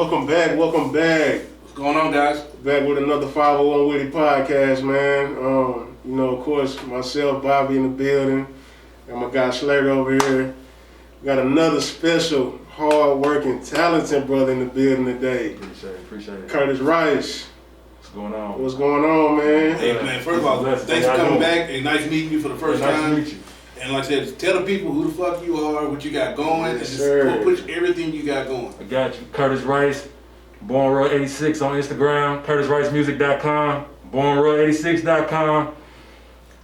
Welcome back. What's going on, guys? Back with another 501 Witty podcast, man. Of course, myself, Bobby in the building, and my guy Slater over here. We got another special, hard-working, talented brother in the building today. Appreciate it. Curtis Rice. What's going on? What's going on, man? Hey, man, first of all, thanks for coming back, and nice meeting you for the first time. Nice to meet you. And like I said, tell the people who the fuck you are, what you got going, Yes, and sir. just push everything you got going. I got you. Curtis Rice, Born Royal 86 on Instagram, CurtisRiceMusic.com, BornRoyal86.com,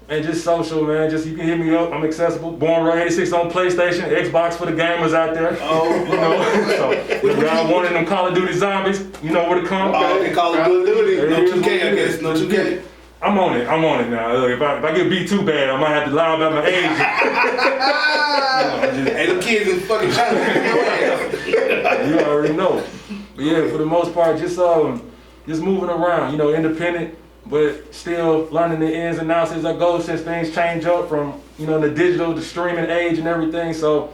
and just social, man. Just you can hit me up. I'm accessible. Born Royal 86 on PlayStation, Xbox for the gamers out there. Oh, So if y'all wanting them Call of Duty zombies, you know where to come. okay, Call of Duty. No 2K, I guess. No 2K. I'm on it now. Look, if I get beat too bad, I might have to lie about my age. Hey, them kids in fucking China. You already know. But yeah, for the most part, just moving around, independent, but still learning the ins and outs as I go since things change up from, the digital, the streaming age and everything. So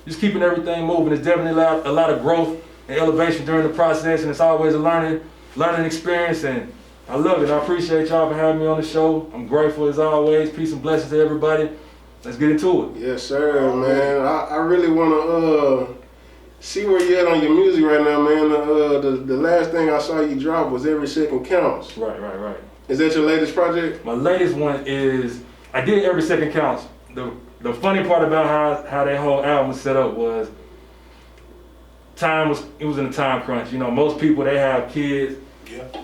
just keeping everything moving. It's definitely a lot of growth and elevation during the process, and it's always a learning experience, and I love it. I appreciate y'all for having me on the show. I'm grateful as always. Peace and blessings to everybody. Let's get into it. Yes, sir, man. I really want to see where you at on your music right now, man. The last thing I saw you drop was Every Second Counts. Right. Is that your latest project? My latest one is, I did Every Second Counts. The funny part about how that whole album was set up was, it was in a time crunch. Most people, they have kids,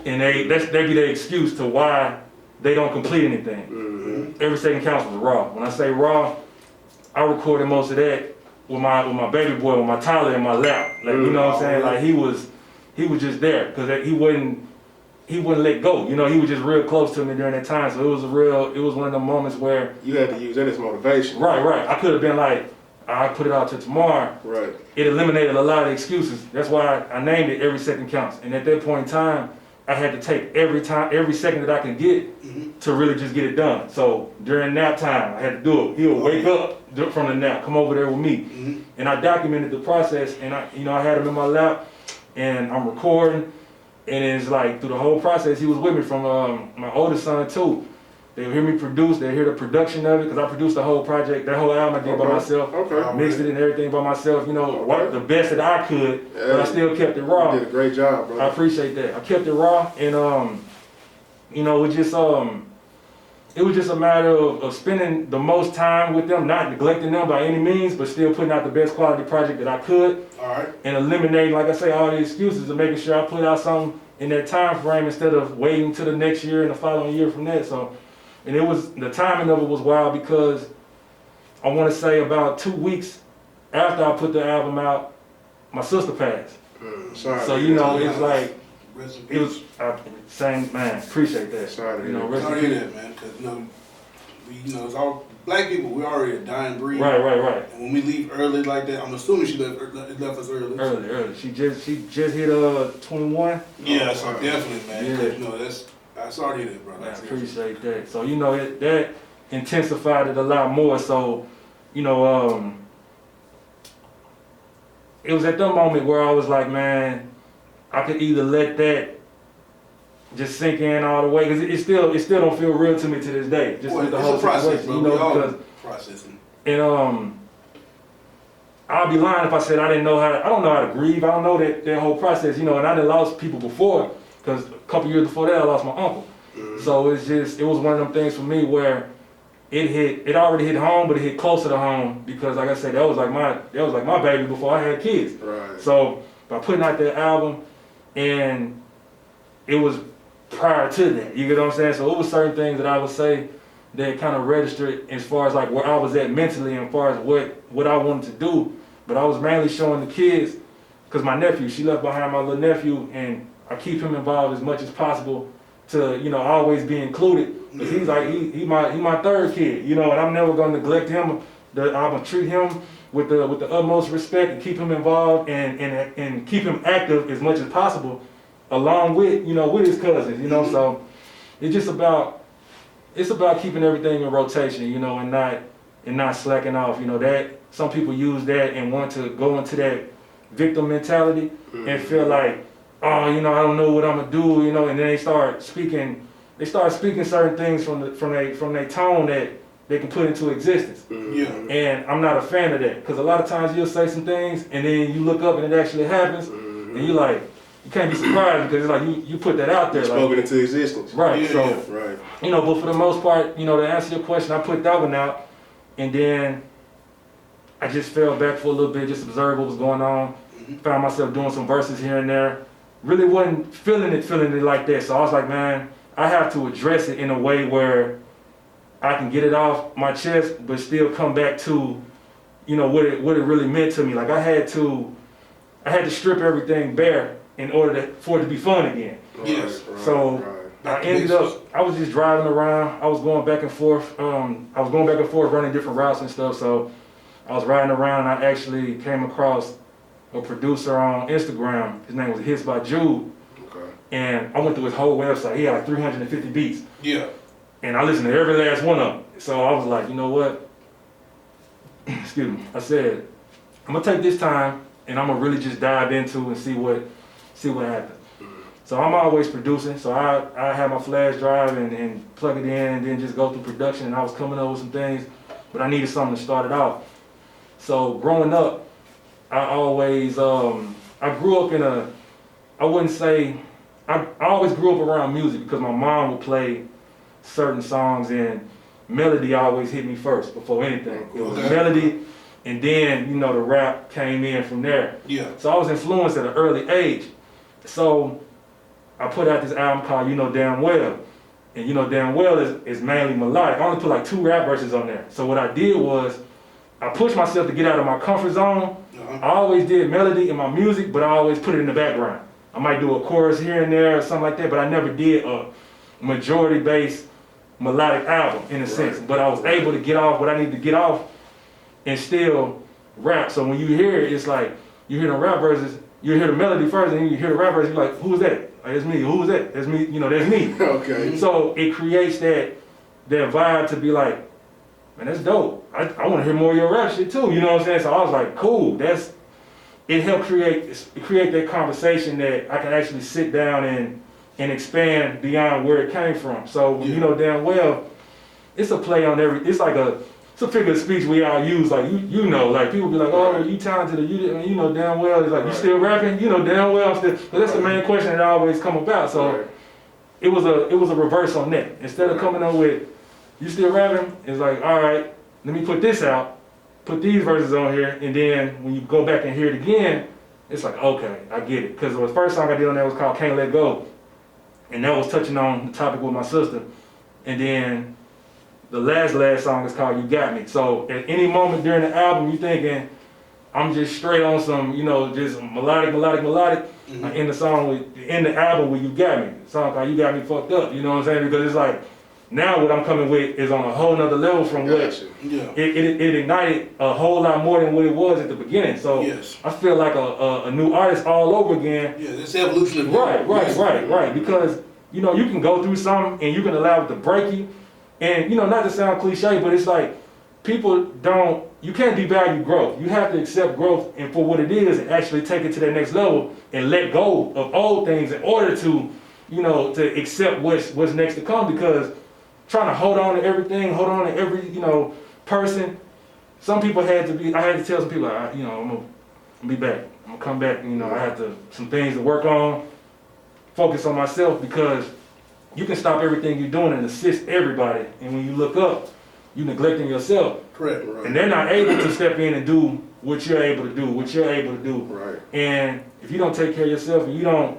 and they be their excuse to why they don't complete anything. Mm-hmm. Every Second Counts was raw. When I say raw, I recorded most of that with my baby boy, with my toddler in my lap. Like, you know what I'm saying? Like he was just there because he wouldn't let go. He was just real close to me during that time. So it was one of the moments where You had to use that as motivation. Right. I could have been like, I put it out to tomorrow. Right. It eliminated a lot of excuses. That's why I named it Every Second Counts. And at that point in time, I had to take every second that I could get to really just get it done. So during nap time, I had to do it. He'll wake up from the nap, come over there with me. And I documented the process, and I had him in my lap, and I'm recording. And it's like through the whole process, he was with me from my oldest son too. They'll hear me produce, they'll hear the production of it, because I produced the whole project, that whole album I did by myself. Okay. Mixed it and everything by myself, the best that I could, but I still kept it raw. You did a great job, bro. I appreciate that. I kept it raw, and it was just a matter of spending the most time with them, not neglecting them by any means, but still putting out the best quality project that I could. All right. And eliminating, like I say, all the excuses and making sure I put out something in that time frame instead of waiting to the next year and the following year from that. So, and the timing of it was wild because I want to say about 2 weeks after I put the album out, my sister passed. Sorry. So, it's like, Rest in it was, peace. same, man, appreciate that. Sorry to hear that. rest in Sorry to peace. hear that, man, because it's all black people. We're already a dying breed. Right. And when we leave early like that, I'm assuming she left us early. Early. She just hit 21. Yeah, so definitely, man. Yeah. 'Cause, I'm sorry to hear that, brother. I appreciate that. So that intensified it a lot more. So it was at that moment where I was like, man, I could either let that just sink in all the way because it still don't feel real to me to this day. Just with the whole it's a process, situation, bro. We all because processing. and I'll be lying if I said I don't know how to grieve. I don't know that whole process, and I done lost people before because a couple years before that I lost my uncle. So it was one of them things for me where it already hit home, but it hit closer to home because like I said, that was like my baby before I had kids. Right. So by putting out that album, and it was prior to that, you get what I'm saying? So it was certain things that I would say that kind of registered as far as like where I was at mentally and as far as what I wanted to do. But I was mainly showing the kids, because my nephew, she left behind my little nephew, and I keep him involved as much as possible to, always be included. Because he's like, he my third kid, and I'm never gonna neglect him. I'm gonna treat him with the utmost respect and keep him involved and keep him active as much as possible, along with with his cousins. So it's about keeping everything in rotation, and not slacking off. That some people use that and want to go into victim mentality and feel like, oh, you know, I don't know what I'm gonna do, you know, and then they start speaking certain things from their tone that they can put into existence. Yeah. And I'm not a fan of that, because a lot of times you'll say some things and then you look up and it actually happens, and you like, you can't be surprised because it's like you put that out there. Spoken like, into existence. right. Yeah, So, yeah. Right. you know, but for the most part, you know, to answer your question, I put that one out, and then I just fell back for a little bit, just observed what was going on. Found myself doing some verses here and there. Really wasn't feeling it like that. So I was like, man, I have to address it in a way where I can get it off my chest, but still come back to, you know, what it really meant to me. Like I had to strip everything bare in order for it to be fun again. Yes. So I ended up, I was just driving around. I was going back and forth. Running different routes and stuff. So I was riding around, and I actually came across a producer on Instagram. His name was Hits by Jude. Okay. And I went through his whole website. He had like 350 beats. Yeah. And I listened to every last one of them. So I was like, you know what? Excuse me. I said, I'm gonna take this time and I'm gonna really just dive into and see what happens. So I'm always producing. So I have my flash drive and plug it in and then just go through production. And I was coming up with some things, but I needed something to start it off. So growing up, I always, I grew up in I wouldn't say, I always grew up around music because my mom would play certain songs and melody always hit me first before anything. It was melody, and then, you know, the rap came in from there. Yeah. So I was influenced at an early age. So I put out this album called You Know Damn Well. And You Know Damn Well is mainly melodic. I only put like 2 rap verses on there. So what I did was, I pushed myself to get out of my comfort zone. I always did melody in my music, but I always put it in the background. I might do a chorus here and there or something like that, but I never did a majority-based melodic album in a sense. But I was able to get off what I needed to get off and still rap. So when you hear it, it's like, you hear the rap verses, you hear the melody first, and then you hear the rap verses, you're like, who's that? Like, that's me. Who's that? That's me. You know, that's me. Okay. So it creates that vibe to be like, man, that's dope. I want to hear more of your rap shit too. You know what I'm saying? So I was like, cool. It helped create that conversation that I can actually sit down and expand beyond where it came from. So You Know Damn Well, it's a play on it's a figure of speech we all use. Like you know, like people be like, oh, you talented, or you know damn well. It's like, you still rapping? You know damn well I'm still. But that's the main question that always come about. So it was a reverse on that. Instead of coming up with, you still rapping? It's like, all right, let me put this out, put these verses on here, and then when you go back and hear it again, it's like, okay, I get it. Because the first song I did on that was called Can't Let Go. And that was touching on the topic with my sister. And then the last song is called You Got Me. So at any moment during the album, you thinking, I'm just straight on some, you know, just melodic. I end the album with You Got Me. The song called You Got Me Fucked Up, you know what I'm saying? Because it's like, now what I'm coming with is on a whole nother level from what it ignited a whole lot more than what it was at the beginning. So I feel like a new artist all over again. Yeah, it's evolution. Right. Because, you know, you can go through something and you can allow it to break you. And, you know, not to sound cliche, but it's like, you can't devalue growth. You have to accept growth and for what it is and actually take it to that next level and let go of old things in order to, you know, to accept what's next to come. Because trying to hold on to everything, hold on to every, you know, person. Some people I had to tell some people, you know, I'm gonna be back. I'm gonna come back, you know, I had some things to work on, focus on myself, because you can stop everything you're doing and assist everybody. And when you look up, you're neglecting yourself. Correct, right. And they're not able to step in and do what you're able to do, Right. And if you don't take care of yourself and you don't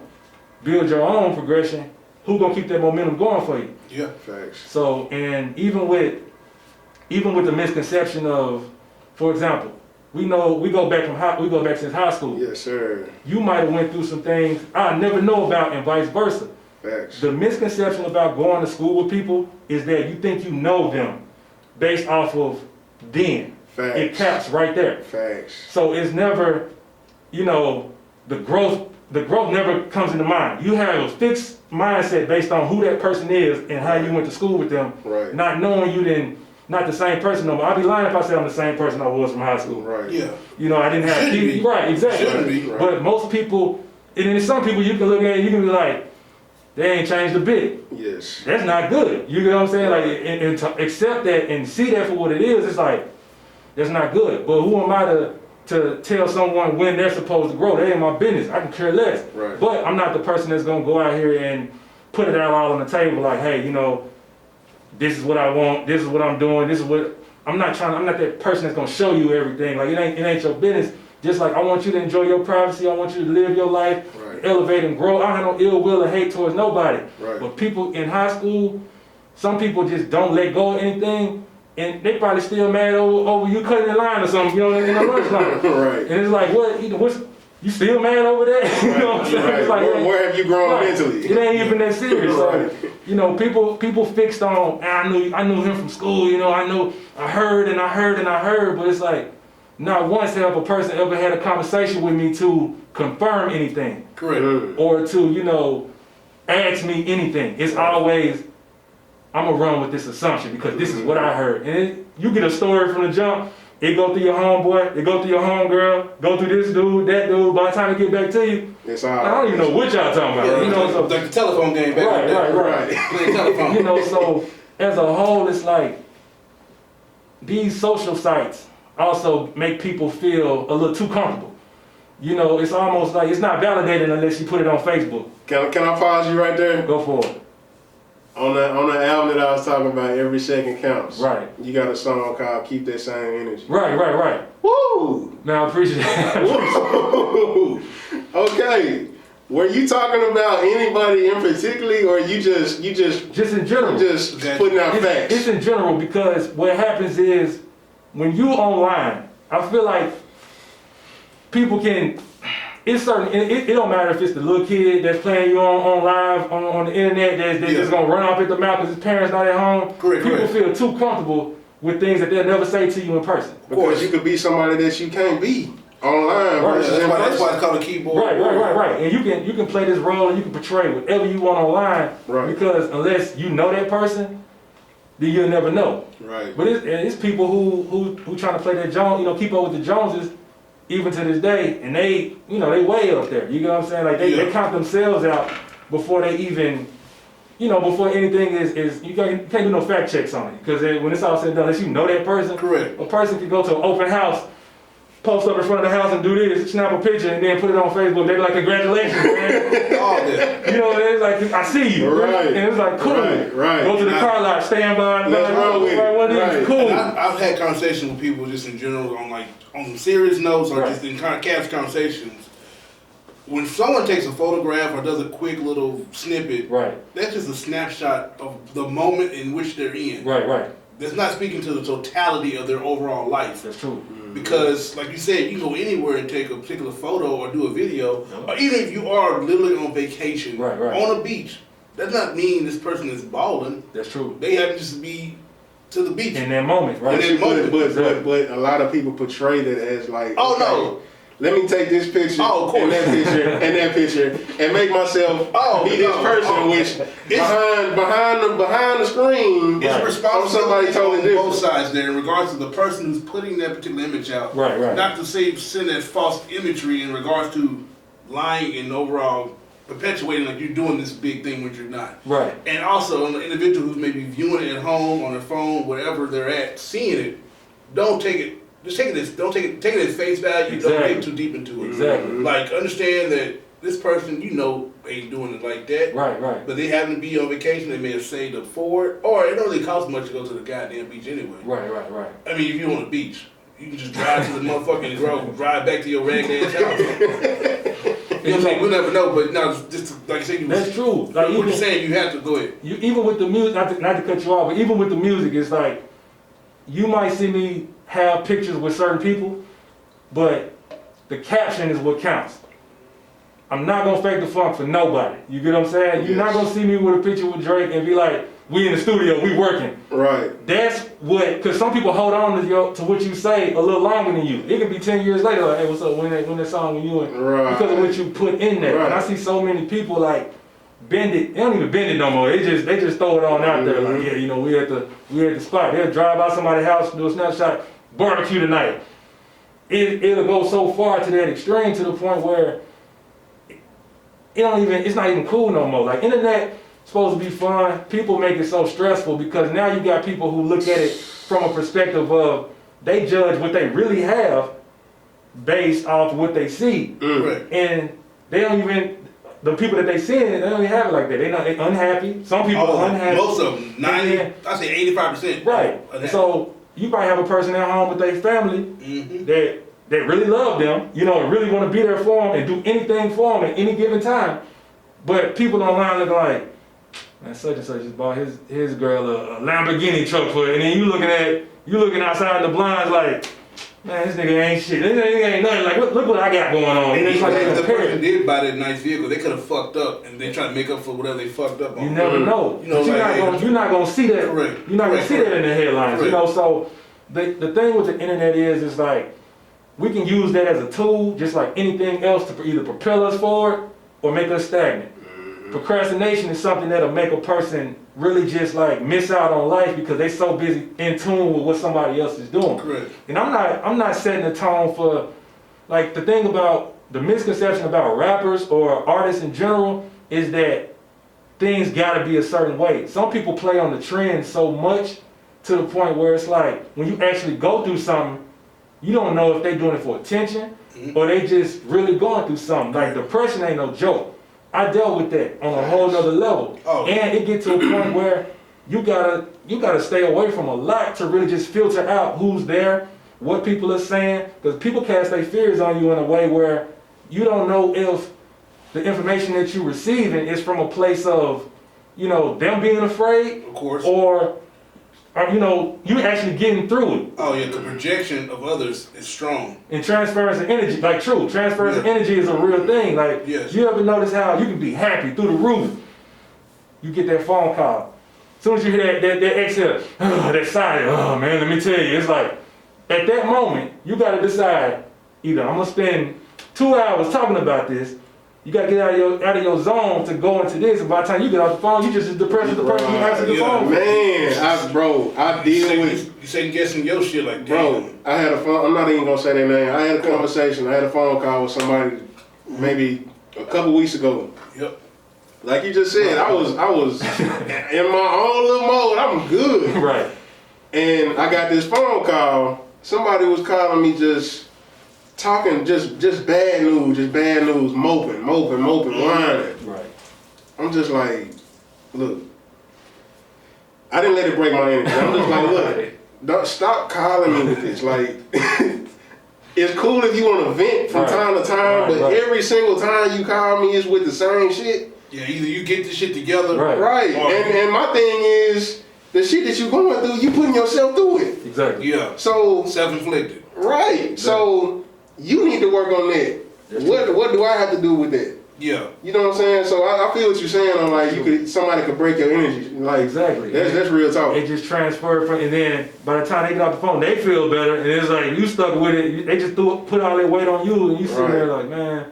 build your own progression, who's gonna keep that momentum going for you? Yeah. Facts. So, and even with the misconception of, for example, we go back since high school. Yes, sir. You might have went through some things I never know about, and vice versa. Facts. The misconception about going to school with people is that you think you know them based off of then. Facts. It caps right there. Facts. So it's never, you know, the growth never comes into mind. You have a fixed mindset based on who that person is and how you went to school with them. Right. Not knowing you didn't not the same person no more. I'd be lying if I said I'm the same person I was from high school. Right. Yeah. You know, I didn't have Shouldn't kids. be. Right, exactly. Shouldn't be. Right. But most people, and then some people you can look at, you can be like, they ain't changed a bit. Yes. That's not good. You get what I'm saying? Like, and to accept that and see that for what it is, it's like, that's not good. But who am I to tell someone when they're supposed to grow? That ain't my business. I can care less. Right. But I'm not the person that's gonna go out here and put it out all on the table like, hey, you know, this is what I want, this is what I'm doing, this is what, I'm not that person that's gonna show you everything. Like, it ain't your business. Just like I want you to enjoy your privacy, I want you to live your life, Right. elevate and grow. I don't have no ill will or hate towards nobody. Right. But people in high school, some people just don't let go of anything, and they probably still mad over you cutting the line or something, you know, in the lunch line. Right. And it's like, you still mad over that? You know what I'm saying? Right. It's like, Where have you grown right. mentally? It ain't even that serious. Right. So, you know, people fixed on, I knew him from school, you know, I heard, but it's like, not once have a person ever had a conversation with me to confirm anything Correct. or to, you know, ask me anything. It's always, I'm gonna run with this assumption because this is what I heard. And you get a story from the jump, it go through your homeboy, it go through your homegirl, go through this dude, that dude. By the time it get back to you, It's all. I don't even know what y'all talking about. Yeah, You know, so, like the telephone game back in the day. right. Playing telephone. You know, so as a whole, it's like these social sites also make people feel a little too comfortable. You know, it's almost like it's not validated unless you put it on Facebook. Can I pause you right there? Go for it. On the album that I was talking about, Every Second Counts. Right. You got a song called Keep That Same Energy. Right. Woo! Now I appreciate that. Woo! Okay. Were you talking about anybody in particular, or you just Just in general. just putting out facts? It's in general because what happens is when you online, I feel like people can. It's certain. It don't matter if it's the little kid that's playing you on live on the internet that's just gonna run off at the mouth because his parents not at home. Correct. People feel too comfortable with things that they'll never say to you in person. Because you could be somebody that you can't be online Right. versus in That's why person. it's called a keyboard. Right. And you can play this role and you can portray whatever you want online. Right. Because unless you know that person, then you'll never know. Right. But it's people who trying to play that Jones, you know, keep up with the Joneses, even to this day, and they way up there. You know what I'm saying? Like they count themselves out before they even, before anything is you can't do no fact checks on it. Because when it's all said and done, unless you know that person, Correct. a person can go to an open house, post up in front of the house and do this, snap a picture, and then put it on Facebook. They be like, congratulations, man. All that. You know, it's like, I see you. Right. And it's like, cool. Right. Go to the car lot, stand by. Let's roll with it. Right. Cool. And I've had conversations with people just in general on some serious notes or Right. just in kind of casual conversations. When someone takes a photograph or does a quick little snippet, Right. that's just a snapshot of the moment in which they're in. Right. That's not speaking to the totality of their overall life. That's true. Because, like you said, you can go anywhere and take a particular photo or do a video, or even if you are literally on vacation, Right. on a beach, does not mean this person is balling. That's true. They happen just to be to the beach. In that moment, right? In that moment. But a lot of people portray that as like, Oh, okay, no. let me take this picture Oh, of course. and that picture and that picture and make myself Oh, be this no. person, Oh. which behind the screen, It's Right. responsibility somebody totally on different. both sides there in regards to the person who's putting that particular image out. Right. Not to send that false imagery in regards to lying and overall perpetuating like you're doing this big thing when you're not. Right. And also, on the individual who's maybe viewing it at home, on their phone, wherever they're at, seeing it, don't take it. Just take it as face value. Don't Exactly. get too deep into it. Exactly. Like, understand that this person, ain't doing it like that. Right. But they happen to be on vacation. They may have saved up for it, or it don't really cost much to go to the goddamn beach anyway. Right. I mean, if you're on the beach, you can just drive to the motherfucking grove, drive back to your ragged ass house. We'll never know. But no, just like I said, That's true. Like what even, you're saying, you have to go ahead. even with the music, not to cut you off, but even with the music, it's like you might see me have pictures with certain people, but the caption is what counts. I'm not gonna fake the funk for nobody. You get what I'm saying? You're not gonna see me with a picture with Drake and be like, we in the studio, we working. Right. That's what, because some people hold on to what you say a little longer than you. It could be 10 years later, like, hey, what's up, when that song when you in? Right. Because of what you put in there. Right. And I see so many people like bend it. They don't even bend it no more. They just throw it on out there like, yeah, you know, we at the spot. They'll drive by somebody's house, do a snapshot, barbecue tonight. It'll go so far to that extreme to the point where it's not even cool no more. Like internet supposed to be fun. People make it so stressful because now you got people who look at it from a perspective of they judge what they really have based off what they see. Right. And they don't even, the people that they see, they don't even have it like that. They unhappy. Some people are unhappy. Most of them, 90, I say 85%. Right. So you probably have a person at home with their family that really love them, you know, and really want to be there for them and do anything for them at any given time. But people online look like, man, such and such just bought his girl a Lamborghini truck for it. And then you looking outside the blinds like, man, this nigga ain't shit. This nigga ain't nothing. Like, look what I got going on. And it's like if the person did buy that nice vehicle, they could have fucked up and they try to make up for whatever they fucked up on. You never know. You know, you're not gonna see that. Correct. You're not gonna see that in the headlines. Correct. You know, so the thing with the internet is like we can use that as a tool, just like anything else, to either propel us forward or make us stagnant. Procrastination is something that'll make a person really just like miss out on life because they so busy in tune with what somebody else is doing. Correct. And I'm not setting the tone for, like, the thing about the misconception about rappers or artists in general is that things gotta be a certain way. Some people play on the trend so much to the point where it's like when you actually go through something, you don't know if they doing it for attention or they just really going through something. Like depression ain't no joke. I dealt with that on a whole nother level. Oh. And it get to a point where you gotta stay away from a lot to really just filter out who's there, what people are saying, because people cast their fears on you in a way where you don't know if the information that you're receiving is from a place of, you know, them being afraid, Of course. or you know, you actually getting through it. Oh yeah, the projection of others is strong. And transference of energy, like true, transference of energy is a real thing. Like, Yes. you ever notice how you can be happy through the roof? You get that phone call. As soon as you hear that exhale, that sigh, oh man, let me tell you, it's like, at that moment, you gotta decide, either I'm gonna spend 2 hours talking about this, you gotta get out of your zone to go into this, and by the time you get off the phone, you just as depressed as the person who answered the phone. Man, I deal with. You second guessing your shit like, Bro, I had a phone. I'm not even gonna say their name. I had a conversation. I had a phone call with somebody maybe a couple weeks ago. Yep. Like you just said, I was in my own little mode. I'm good. Right. And I got this phone call. Somebody was calling me just talking just bad news, moping, whining. Right. I'm just like, look, I didn't let it break my energy. I'm just like, look, don't stop calling me with this. Like, it's cool if you want to vent from time to time, but every single time you call me is with the same shit. Yeah, either you get this shit together. Right. And my thing is, the shit that you going through, you putting yourself through it. Exactly. Yeah. So Self-inflicted. right. Exactly. So you need to work on that. What do I have to do with that? Yeah. You know what I'm saying? So I feel what you're saying on like somebody could break your energy. Like Exactly. That's real talk. It just transferred from, and then by the time they get off the phone, they feel better, and it's like you stuck with it. They just put all their weight on you, and you sitting there like, man,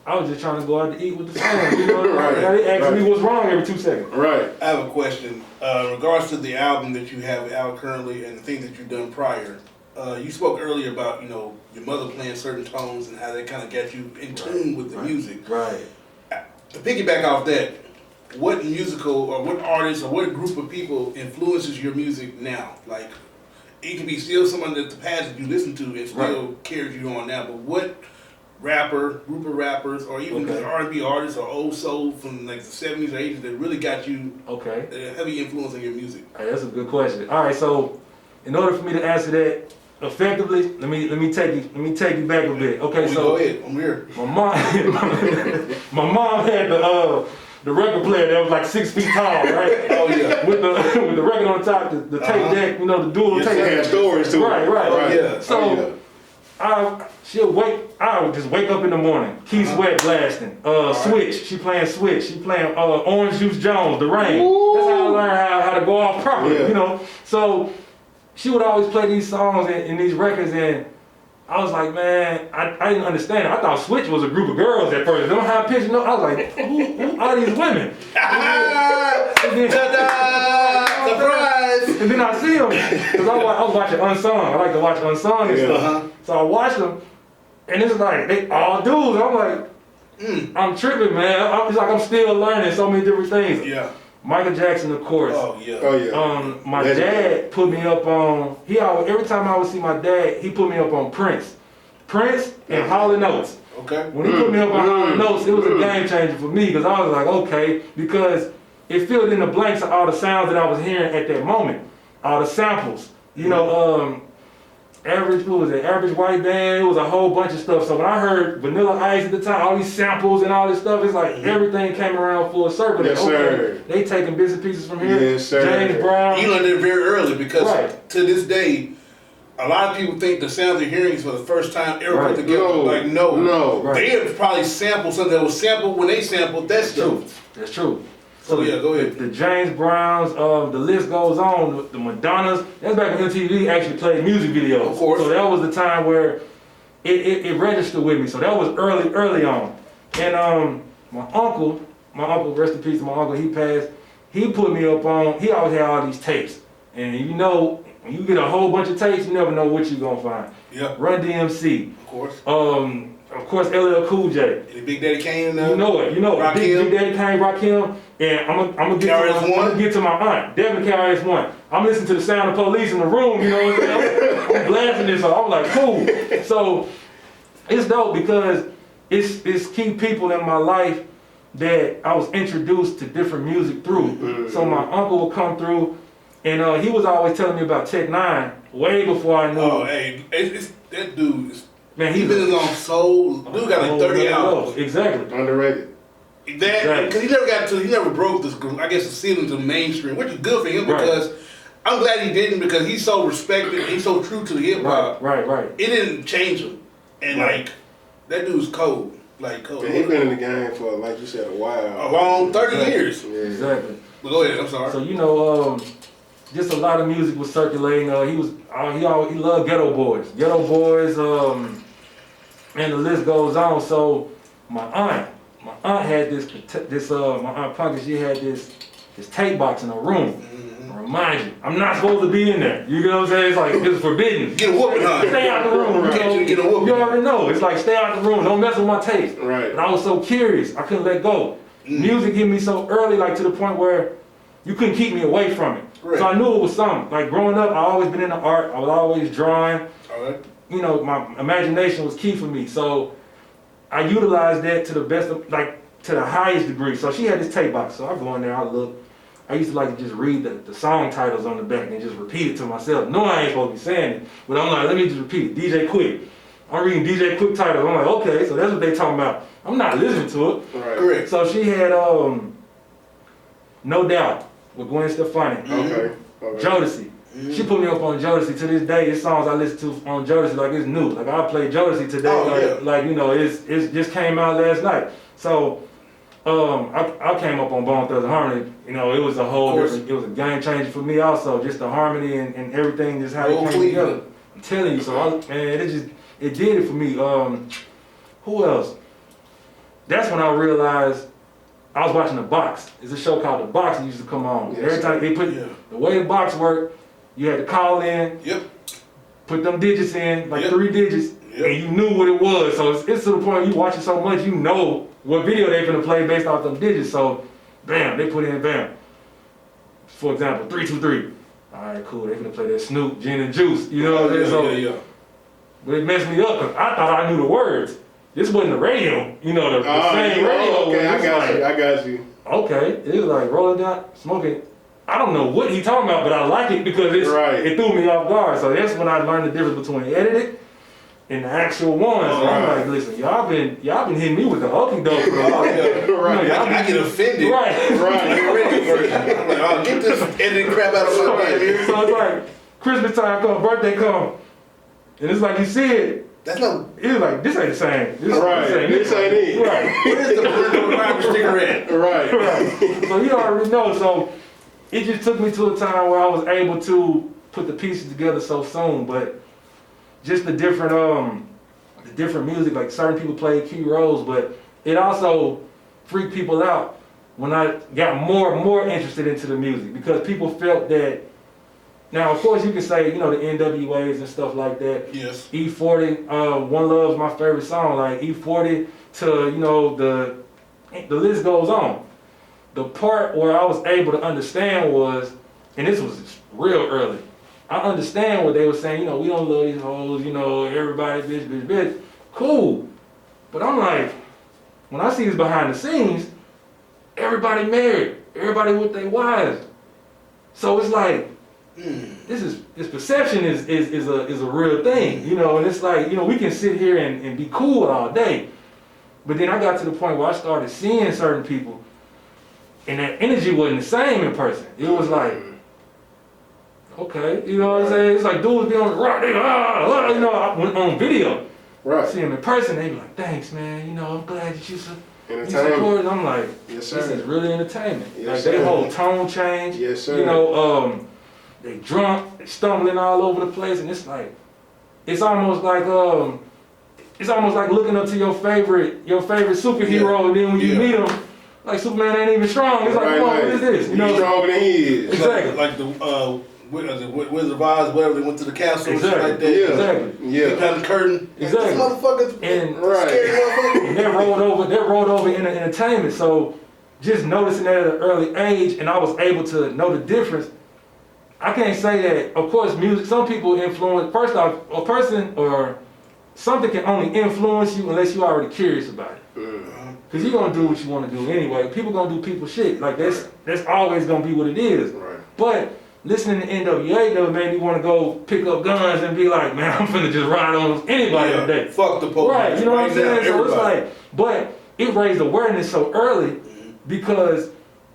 I was just trying to go out to eat with the fam. You know, now they ask me what's wrong every 2 seconds. Right. I have a question. In regards to the album that you have out currently and the things that you've done prior, you spoke earlier about, you know, your mother playing certain tones and how they kind of got you in tune with the music. Right. To piggyback off that, what musical or what artist or what group of people influences your music now? Like, it can be still someone that the past that you listen to and still carries you on now, but what rapper, group of rappers, or even the R&B artists or old soul from like the 70s or 80s that really got you a heavy influence on your music? Hey, that's a good question. All right, so in order for me to answer that effectively, let me take you back a bit. Okay, so go ahead. I'm here. My mom had the record player that was like 6 feet tall, right? Oh yeah. With the record on top, the tape deck, you know, the dual tape deck. Had stories too. Right. Yeah. So I would just wake up in the morning, Key Sweat blasting, Switch, she playing Switch, she playing Orange Juice Jones, The Rain. Ooh. That's how I learned how to go off properly, you know. So she would always play these songs and these records, and I was like, man, I didn't understand it. I thought Switch was a group of girls at first. They don't have pictures. No, I was like, who are these women? Ta-da! Surprise! And then I see them because I was watching Unsung. I like to watch Unsung and stuff. Uh-huh. So I watched them, and it's like they all dudes. I'm like, I'm tripping, man. It's like I'm still learning so many different things. Yeah. Michael Jackson, of course. Oh yeah. Oh yeah. My dad put me up on. Every time I would see my dad, he put me up on Prince and Hall & Oates. Okay. When he put me up on Hall & Oates, it was a game changer for me because I was like, okay, because it filled in the blanks of all the sounds that I was hearing at that moment, all the samples. You know, Average White Band. It was a whole bunch of stuff. So when I heard Vanilla Ice at the time, all these samples and all this stuff, it's like everything came around full circle. Yes, sir. They taking bits and pieces from here. Yes, sir. James Brown. You learned it very early because Right. to this day, a lot of people think the sounds they're hearing is for the first time ever Right. put together. No. Like no, Right. they have probably sampled something that was sampled when they sampled that stuff. That's true. So yeah, go ahead. The James Browns, the list goes on. The Madonnas. That's back when MTV actually played music videos. Of course. So that was the time where it registered with me. So that was early on. And my uncle, rest in peace, my uncle, he passed. He put me up on. He always had all these tapes, and you know, when you get a whole bunch of tapes, you never know what you're gonna find. Yep. Run DMC. Of course. Of course, LL Cool J. Any Big Daddy Kane in there? You know it. Rakim. Big Daddy Kane, Rakim, and I'm gonna get to my aunt. Definitely KRS-One. I'm listening to the Sound of Police in the room. You know what I'm saying? I'm blasting this, so I'm like, cool. So it's dope because it's key people in my life that I was introduced to different music through. So my uncle would come through, and he was always telling me about Tech Nine way before I knew. Oh, hey, it's that dude. Man, He's been on soul. Dude got like 30 albums. Exactly. Underrated. That because he never broke this. I guess the ceiling to the mainstream, which is good for him because I'm glad he didn't because he's so respected. He's so true to the hip hop. Right. It didn't change him, and like that dude's cold. Like cold. And he's been in the game for, like you said, a while. A long 30 years. Yeah. Exactly. But go ahead. I'm sorry. So you know, just a lot of music was circulating. He loved Ghetto Boys, and the list goes on. So my aunt had my aunt Punky, she had this tape box in her room. Remind you, I'm not supposed to be in there. You know what I'm saying? It's like it's forbidden. Get a whooping, huh? Stay out the room. Right. You know? Get a whooping. You already know. It's like stay out the room. Don't mess with my tapes. Right. And I was so curious, I couldn't let go. Music hit me so early, like to the point where you couldn't keep me away from it. Right. So I knew it was something. Like growing up, I always been into art. I was always drawing. All right. You know, my imagination was key for me. So I utilized that to the best of, to the highest degree. So she had this tape box. So I go in there, I look. I used to like to just read the song titles on the back and just repeat it to myself. No, I ain't supposed to be saying it, but I'm like, let me just repeat it. DJ Quick. I'm reading DJ Quick titles. I'm like, okay, so that's what they talking about. I'm not listening to it. Right. Correct. So she had No Doubt with Gwen Stefani. Okay. Jodeci. She put me up on Jodeci. To this day, it's songs I listen to on Jodeci like it's new. Like I play Jodeci today. Oh, like you know, it's just came out last night. So I came up on Bone Thugs and Harmony. You know, it was a whole different. It was a game changer for me also. Just the harmony and everything, just how it came together. I'm telling you. So it did it for me. Who else? That's when I realized. I was watching The Box. It's a show called The Box that used to come on. Yes, Every time they put the way The Box worked, you had to call in, put them digits in, like 3 digits, and you knew what it was. So it's to the point you watch it so much, you know what video they finna play based off them digits. So, bam, they put in bam. For example, 323. All right, cool. They finna play that Snoop, Gin and Juice. You know what I'm saying? But it messed me up because I thought I knew the words. This wasn't the radio, you know, the same radio. Okay, I got you. Okay, it was like rolling down, smoking. I don't know what he talking about, but I like it because it threw me off guard. So that's when I learned the difference between edited and the actual ones. So I'm like, listen, y'all been hitting me with the okey doke. Right. I get offended. Right. The radio version. I'm like, oh, get this edited crap out of my head. So it's like Christmas time come, birthday come, and it's like you see it. That's not. It's like this ain't the same. This ain't it. Right. Where's the political driver sticker at? Right. Right. So you already know. So it just took me to a time where I was able to put the pieces together so soon. But just the different music, like certain people played key roles, but it also freaked people out when I got more and more interested into the music because people felt that. Now, of course, you can say, you know, the NWAs and stuff like that. Yes. E40, One Love's my favorite song. Like E40 to, you know, the list goes on. The part where I was able to understand was, and this was real early, I understand what they were saying, you know, we don't love these hoes, you know, everybody bitch, bitch, bitch. Cool. But I'm like, when I see this behind the scenes, everybody married, everybody with their wives. So it's like, this perception is a real thing, you know, and it's like, you know, we can sit here and be cool all day. But then I got to the point where I started seeing certain people and that energy wasn't the same in person. It was like, okay, you know what I'm saying? It's like dudes be on the rock, they you know, on video. Right. See them in person, they be like, thanks man, you know, I'm glad that you Entertainment. supported. I'm like, Yes, this sir. is really entertainment. Yes, Like sir. their whole tone change. Yes, sir. You know, they drunk, they stumbling all over the place, and it's like, it's almost like looking up to your favorite superhero, and then when you meet him, like Superman ain't even strong. It's like, come on, what is this? You know, he's stronger than he is. Exactly. Like the Wizard of Oz, whatever, they went to the castle and shit Exactly. like that. Yeah. Exactly. Yeah. Behind the curtain. Exactly. This motherfucker's And scary motherfucker. and that rolled over into entertainment. So just noticing that at an early age, and I was able to know the difference. I can't say that, of course, music, some people influence, first off, a person or something can only influence you unless you're already curious about it. Because you're going to do what you want to do anyway. People going to do people shit. Like, that's always going to be what it is. Right. But listening to NWA never made me want to go pick up guns and be like, man, I'm finna just ride on anybody today. Fuck the police. Right, you know what I'm saying? So it's everybody. like, but it raised awareness so early because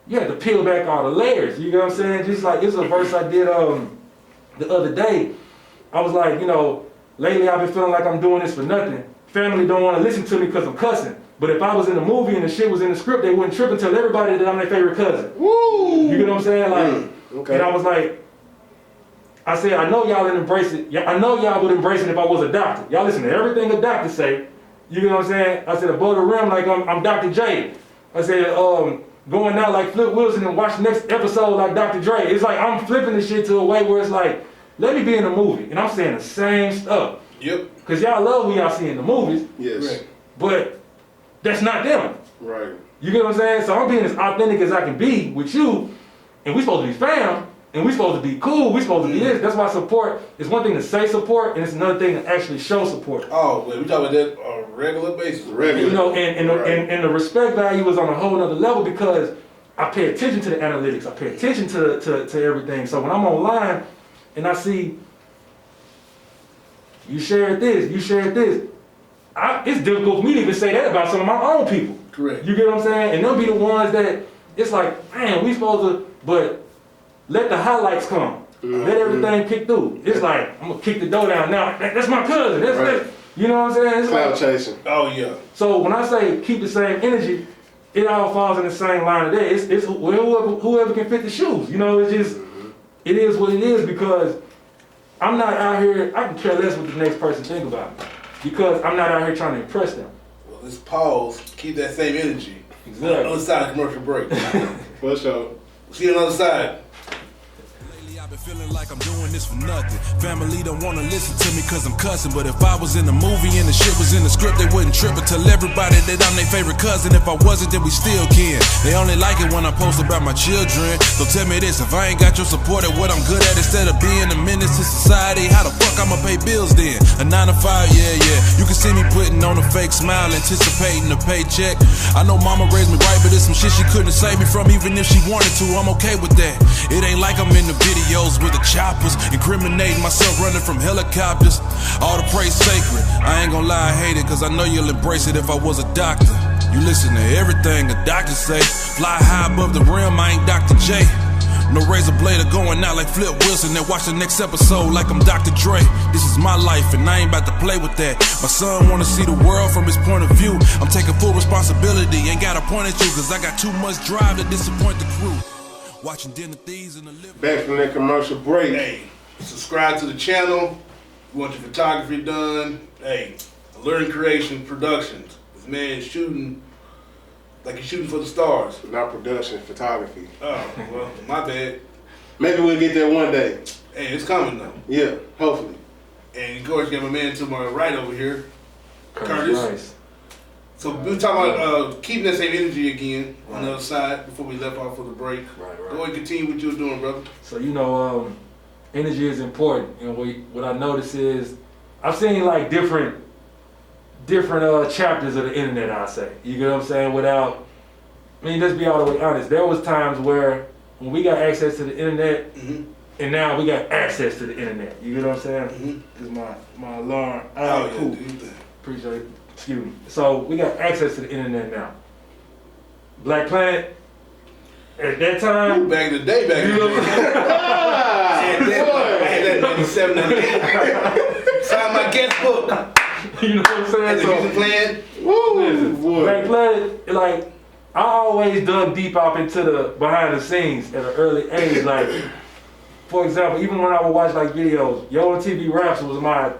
you had to peel back all the layers. You know what I'm saying? Just like, it's a verse I did the other day. I was like, you know, lately I've been feeling like I'm doing this for nothing. Family don't want to listen to me because I'm cussing. But if I was in the movie and the shit was in the script, they wouldn't trip and tell everybody that I'm their favorite cousin. Woo! You get what I'm saying? Like, Okay. and I was like, I said, I know y'all would embrace it. Yeah, I know y'all would embrace it if I was a doctor. Y'all listen to everything a doctor say. You get what I'm saying? I said, above the rim like I'm Dr. J. I said, going out like Flip Wilson and watch the next episode like Dr. Dre. It's like I'm flipping this shit to a way where it's like, let me be in the movie. And I'm saying the same stuff. Yep. Because y'all love who y'all see in the movies. Yes. Right. But that's not them. Right. You get what I'm saying? So I'm being as authentic as I can be with you. And we supposed to be fam. And we supposed to be cool. We supposed to be this. That's why support is one thing to say support, and it's another thing to actually show support. Oh, well, we talk about that on a regular basis. Regular. You know, and the respect value is on a whole nother level because I pay attention to the analytics. I pay attention to everything. So when I'm online and I see you shared this, it's difficult for me to even say that about some of my own people. Correct. You get what I'm saying? And they'll be the ones that it's like, man, we supposed to, but let the highlights come. Let everything kick through. It's like, I'm gonna kick the door down now. That's my cousin. That's you know what I'm saying? It's Cloud like, chasing. Oh, yeah. so when I say keep the same energy, it all falls in the same line of that. It's whoever can fit the shoes. You know, it's just, it is what it is because I'm not out here, I can care less what the next person think about me because I'm not out here trying to impress them. Well, let's pause. Keep that same energy. Exactly. On the other side of commercial break. For sure. See you on the other side. I've been feeling like I'm doing this for nothing. Family don't wanna listen to me cause I'm cussing. But if I was in the movie and the shit was in the script, they wouldn't trip and tell everybody that I'm their favorite cousin. If I wasn't, then we still can. They only like it when I post about my children. So tell me this, if I ain't got your support at what I'm good at, instead of being a menace to society, how the fuck I'ma pay bills then? A 9 to 5, yeah. You can see me putting on a fake smile, anticipating a paycheck. I know mama raised me right, but it's some shit she couldn't save me from, even if she wanted to. I'm okay with that. It ain't like I'm in the video with the choppers, incriminating myself running from helicopters. All the praise sacred. I ain't gonna lie, I hate it, cause I know you'll embrace it if I was a doctor. You listen to everything a doctor say. Fly high above the rim, I ain't Dr. J. No razor blade are going out like Flip Wilson. Then watch the next episode like I'm Dr. Dre. This is my life and I ain't about to play with that. My son wanna see the world from his point of view. I'm taking full responsibility, ain't gotta point at you, cause I got too much drive to disappoint the crew. Watching dinner thieves in the living. Back from that commercial break. Hey, subscribe to the channel. You want your photography done. Hey, Learning Creation Productions. This man is shooting like he's shooting for the stars. Not production, photography. Oh, well, my bad. Maybe we'll get there one day. Hey, it's coming though. Yeah, hopefully. And of course, you got my man to my right over here, Curtis. Rice. So we were talking about keeping that same energy again on the other side before we left off for the break. Right. Go ahead and continue what you were doing, brother. So energy is important. What I notice is I've seen like different chapters of the internet. I say, you get what I'm saying? Let's be all the way honest. There was times where when we got access to the internet, and now we got access to the internet. You get what I'm saying? This is my alarm. Oh, yeah, cool. dude. Appreciate it. Excuse me. So we got access to the internet now. Black Planet, at that time, Back in the day, you know what I'm saying? I had that 97, 98. Signed my guest book. You know what I'm saying? Had the music playing. Listen, boy. Black Planet, like, I always dug deep up into the behind the scenes at an early age. Like, for example, even when I would watch like videos, Yo on TV Raps was my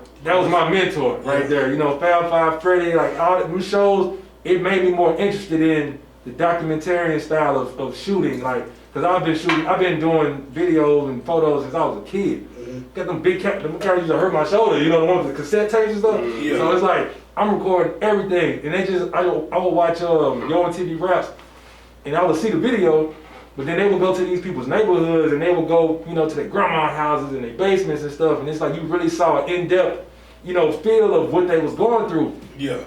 mentor right there. You know, Fab Five Freddy, like all the new shows, it made me more interested in the documentarian style of shooting. Like, cause I've been doing videos and photos since I was a kid. Got them big them cameras used to hurt my shoulder, you know, the ones with the cassette tapes and stuff. Yeah. So it's like, I'm recording everything. And I would watch Yo on TV Raps, and I would see the video, but then they would go to these people's neighborhoods, and they would go, you know, to their grandma's houses and their basements and stuff. And it's like, you really saw an in-depth, you know, feel of what they was going through. Yeah.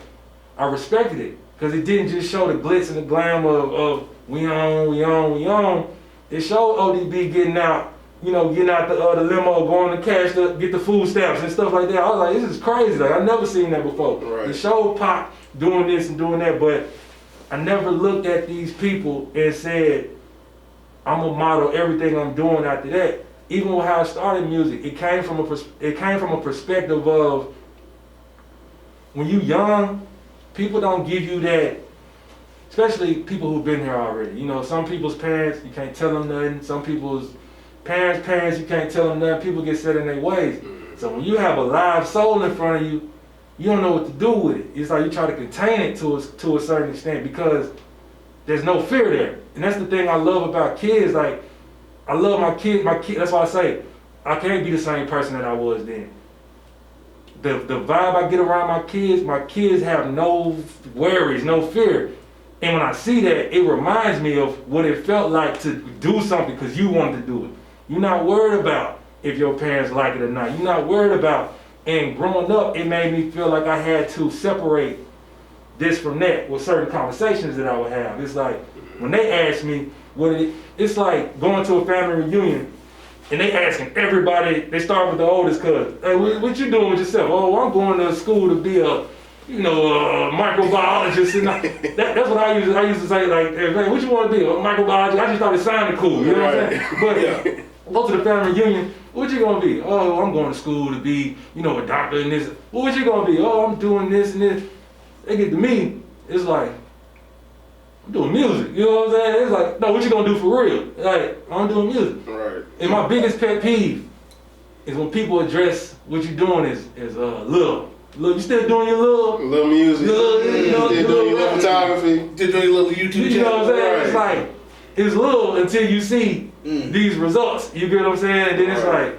I respected it, because it didn't just show the glitz and the glam of we on. It showed ODB getting out the limo, going to cash to get the food stamps and stuff like that. I was like, this is crazy. Like, I've never seen that before. Right. It showed Pop doing this and doing that, but I never looked at these people and said, I'm gonna model everything I'm doing after that. Even with how I started music, it came from a perspective of when you young, people don't give you that, especially people who've been here already. You know, some people's parents, you can't tell them nothing. Some people's parents, you can't tell them nothing. People get set in their ways. So when you have a live soul in front of you, you don't know what to do with it. It's like you try to contain it to a certain extent because there's no fear there. And that's the thing I love about kids. Like, I love my kid. That's why I say I can't be the same person that I was then. The vibe I get around my kids have no worries, no fear. And when I see that, it reminds me of what it felt like to do something because you wanted to do it. You're not worried about if your parents like it or not. You're not worried about, and growing up, it made me feel like I had to separate this from that with certain conversations that I would have. It's like, when they ask me it's like going to a family reunion and they asking everybody, they start with the oldest cousin. Hey, what you doing with yourself? Oh, I'm going to school to be a microbiologist. And that's what I used to say, like, hey, what you want to be? A microbiologist? I just thought it sounded cool, you know what I'm saying? But Yeah. go to the family reunion, what you gonna be? Oh, I'm going to school to be, a doctor and this. Well, what you gonna be? Oh, I'm doing this and this. They get to me, it's like, I'm doing music, you know what I'm saying? It's like, no, what you gonna do for real? Like, I'm doing music. Right. And my biggest pet peeve is when people address what you're doing as love. Look, you still doing your Little music. Little, Still doing your little photography. Did doing a little YouTube channel. you know what I'm saying? Right. It's like, it's little until you see these results. You get what I'm saying? And then it's Right.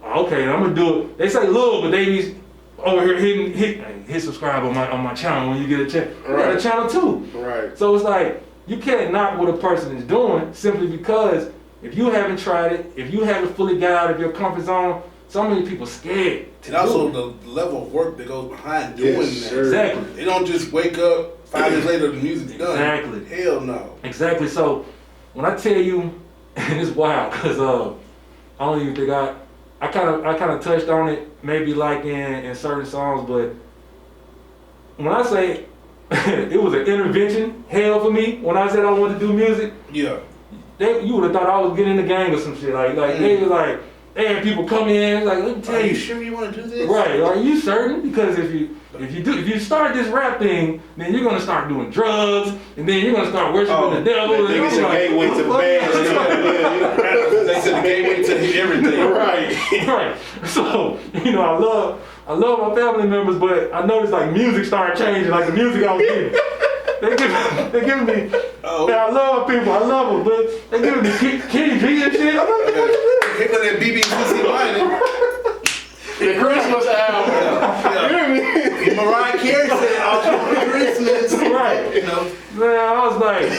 like, okay, I'm gonna do it. They say little, but they be over here hit subscribe on my channel when you get a channel. I got a Right. channel too. Right. So it's like, you can't knock what a person is doing simply because if you haven't tried it, if you haven't fully got out of your comfort zone, so many people scared to And also do it. the level of work that goes behind doing Yes, that. sir. Exactly. They don't just wake up 5 years later the music's done. Exactly. Hell no. Exactly. So when I tell you, and it's wild because I don't even think I kind of touched on it maybe like in certain songs, but when I say it was an intervention hell for me when I said I wanted to do music, Yeah. you would have thought I was getting in the gang or some shit. Like they was like, they had people come in like, let me tell Are you. you sure you want to do this? Right, are you certain? Because if If you start this rap thing, then you're gonna start doing drugs, and then you're gonna start worshiping the devil. They it's a gateway to bad stuff. They said the gateway to everything. Right. Right. So, you know, I love my family members, but I noticed like music started changing, like the music I was getting. They give me, man, I love people, I love them, but they give me Kenny G and shit. I'm like, what you doing? People that BB Pussy Whining. The Christmas album. Yeah. You hear me? Mariah Carey said all for Christmas. Right. You know. Man, I was like,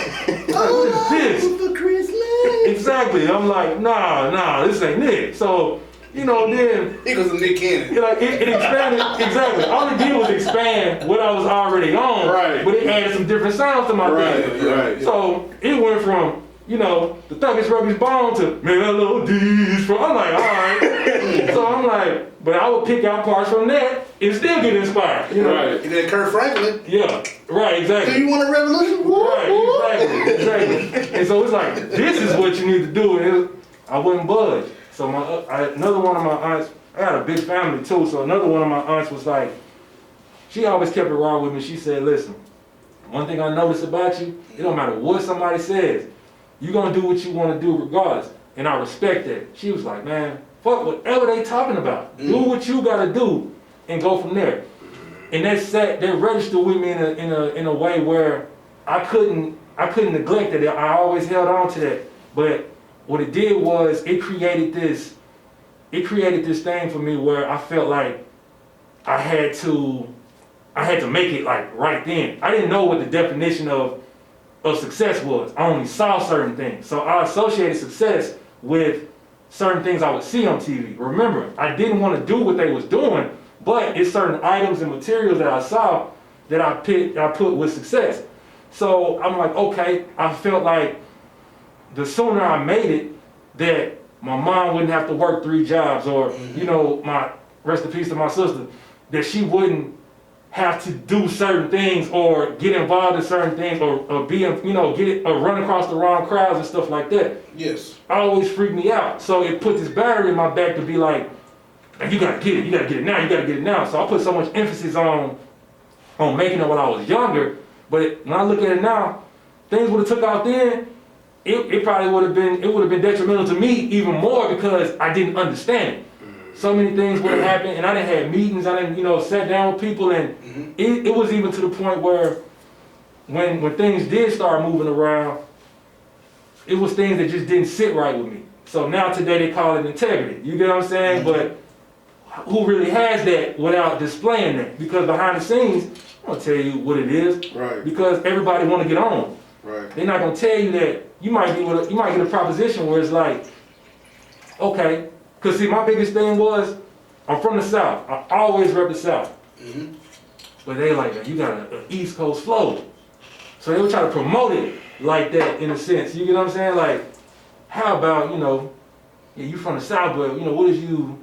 what is this? For Christmas. Exactly. I'm like, nah, this ain't it. So, you know, then It was a Nick Cannon. it expanded. Exactly. All it did was expand what I was already on. Right. But it added some different sounds to my thing. Right. So it went from, you know, the Thuggish Rugby's Bone to melodies. I'm like, all right. So I'm like, but I would pick out parts from that and still get inspired. You know? Right. And then Kurt Franklin. Yeah. Right. Exactly. Do you want a revolution? Right, exactly. And so it's like, this is what you need to do, and I wouldn't budge. So another one of my aunts, I got a big family too, so another one of my aunts was like, she always kept it raw with me. She said, listen, one thing I notice about you, it don't matter what somebody says, you're gonna do what you wanna do regardless. And I respect that. She was like, man, fuck whatever they talking about. Do what you gotta do and go from there. And that registered with me in a way where I couldn't neglect it. I always held on to that. But what it did was it created this thing for me where I felt like I had to make it like right then. I didn't know what the definition of success was. I only saw certain things. So I associated success with certain things I would see on TV. Remember, I didn't want to do what they was doing, but it's certain items and materials that I saw that I put with success. So I'm like, okay, I felt like the sooner I made it, that my mom wouldn't have to work 3 jobs, or, you know, my rest in peace to my sister, that she wouldn't have to do certain things or get involved in certain things or be, you know, or run across the wrong crowds and stuff like that. Yes. Always freaked me out. So it put this battery in my back to be like, you gotta get it now. So I put so much emphasis on making it when I was younger. But when I look at it now, things would have took off then. It probably would have been detrimental to me even more because I didn't understand it. So many things would have happened, and I didn't have meetings. I didn't, you know, sat down with people, and it was even to the point where when things did start moving around, it was things that just didn't sit right with me. So now today they call it integrity. You get what I'm saying? But who really has that without displaying that? Because behind the scenes, I'm gonna tell you what it is. Right. Because everybody want to get on. Right. They're not gonna tell you that you might get a proposition where it's like, okay, cause see my biggest thing was I'm from the South. I always rep the South. But they like, you got an East Coast flow. So they would try to promote it like that in a sense. You get what I'm saying? Like, how about, you know, yeah, you from the South, but you know, what if you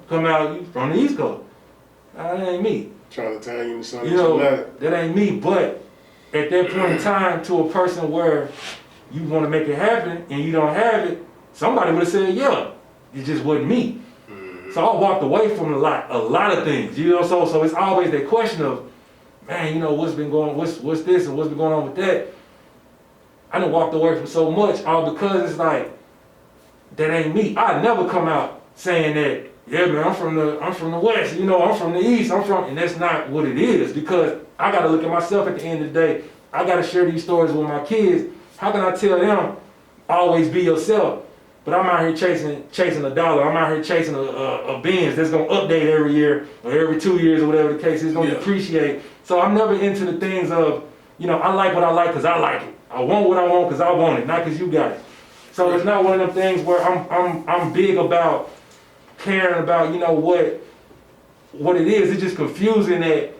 come out, you from the East Coast? That ain't me. Trying to tell you something. You know, that ain't me. But at that point in time, to a person where you want to make it happen and you don't have it, somebody would have said, yeah, it just wasn't me. So I walked away from a lot of things, you know. So it's always that question of, man, you know, what's this and what's been going on with that. I done walked away from so much, all because it's like, that ain't me. I never come out saying that, yeah, man, I'm from the West, you know, I'm from the East, and that's not what it is, because I gotta look at myself at the end of the day. I gotta share these stories with my kids. How can I tell them, always be yourself? But I'm out here chasing a dollar. I'm out here chasing a Benz that's gonna update every year or every 2 years or whatever the case is. It's gonna depreciate. So I'm never into the things of, you know, I like what I like because I like it. I want what I want because I want it, not because you got it. So it's not one of them things where I'm big about caring about, you know, what it is. It's just confusing that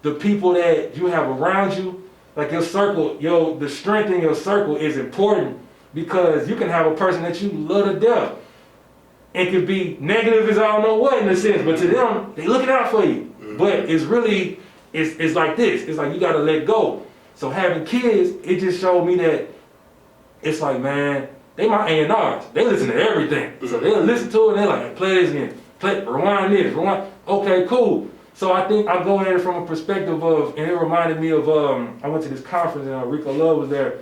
the people that you have around you, like your circle, the strength in your circle is important. Because you can have a person that you love to death. It could be negative as I don't know what in a sense, but to them, they looking out for you. But it's really, it's like this. It's like you gotta let go. So having kids, it just showed me that it's like, man, they my A&Rs. They listen to everything. So they'll listen to it and they're like, play this again. Rewind this, rewind. Okay, cool. So I think I go at it from a perspective of, and it reminded me of, I went to this conference and Rico Love was there,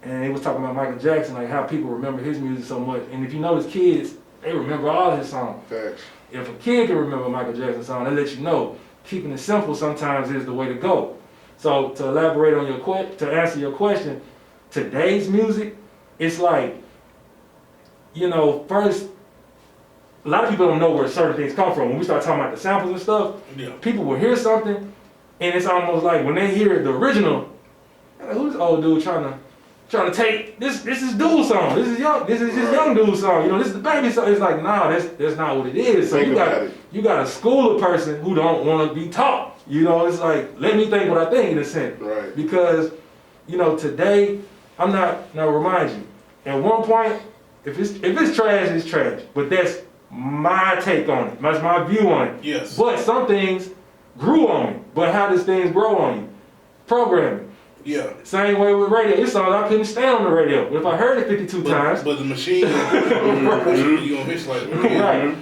and he was talking about Michael Jackson, like how people remember his music so much. And if you notice, kids, they remember all his songs. Facts. If a kid can remember Michael Jackson's song, they let you know keeping it simple sometimes is the way to go. So to elaborate on to answer your question, today's music, it's like, first, a lot of people don't know where certain things come from. When we start talking about the samples and stuff, people will hear something, and it's almost like when they hear the original, like, who's this old dude trying to take this? This is dude's song. This is just young dude's song. This is the baby song. It's like, nah, that's not what it is. So you got a school of person who don't want to be taught. It's like, let me think what I think in a sense. Right. Because, today, I'm not. Now remind you, at one point, if it's trash, it's trash. But that's my take on it. That's my view on it. Yes. But some things grew on me. But how does things grow on you? Programming. Yeah. Same way with radio. It's songs I couldn't stand on the radio. But if I heard it 52 times. But the machine, you gonna miss like, right.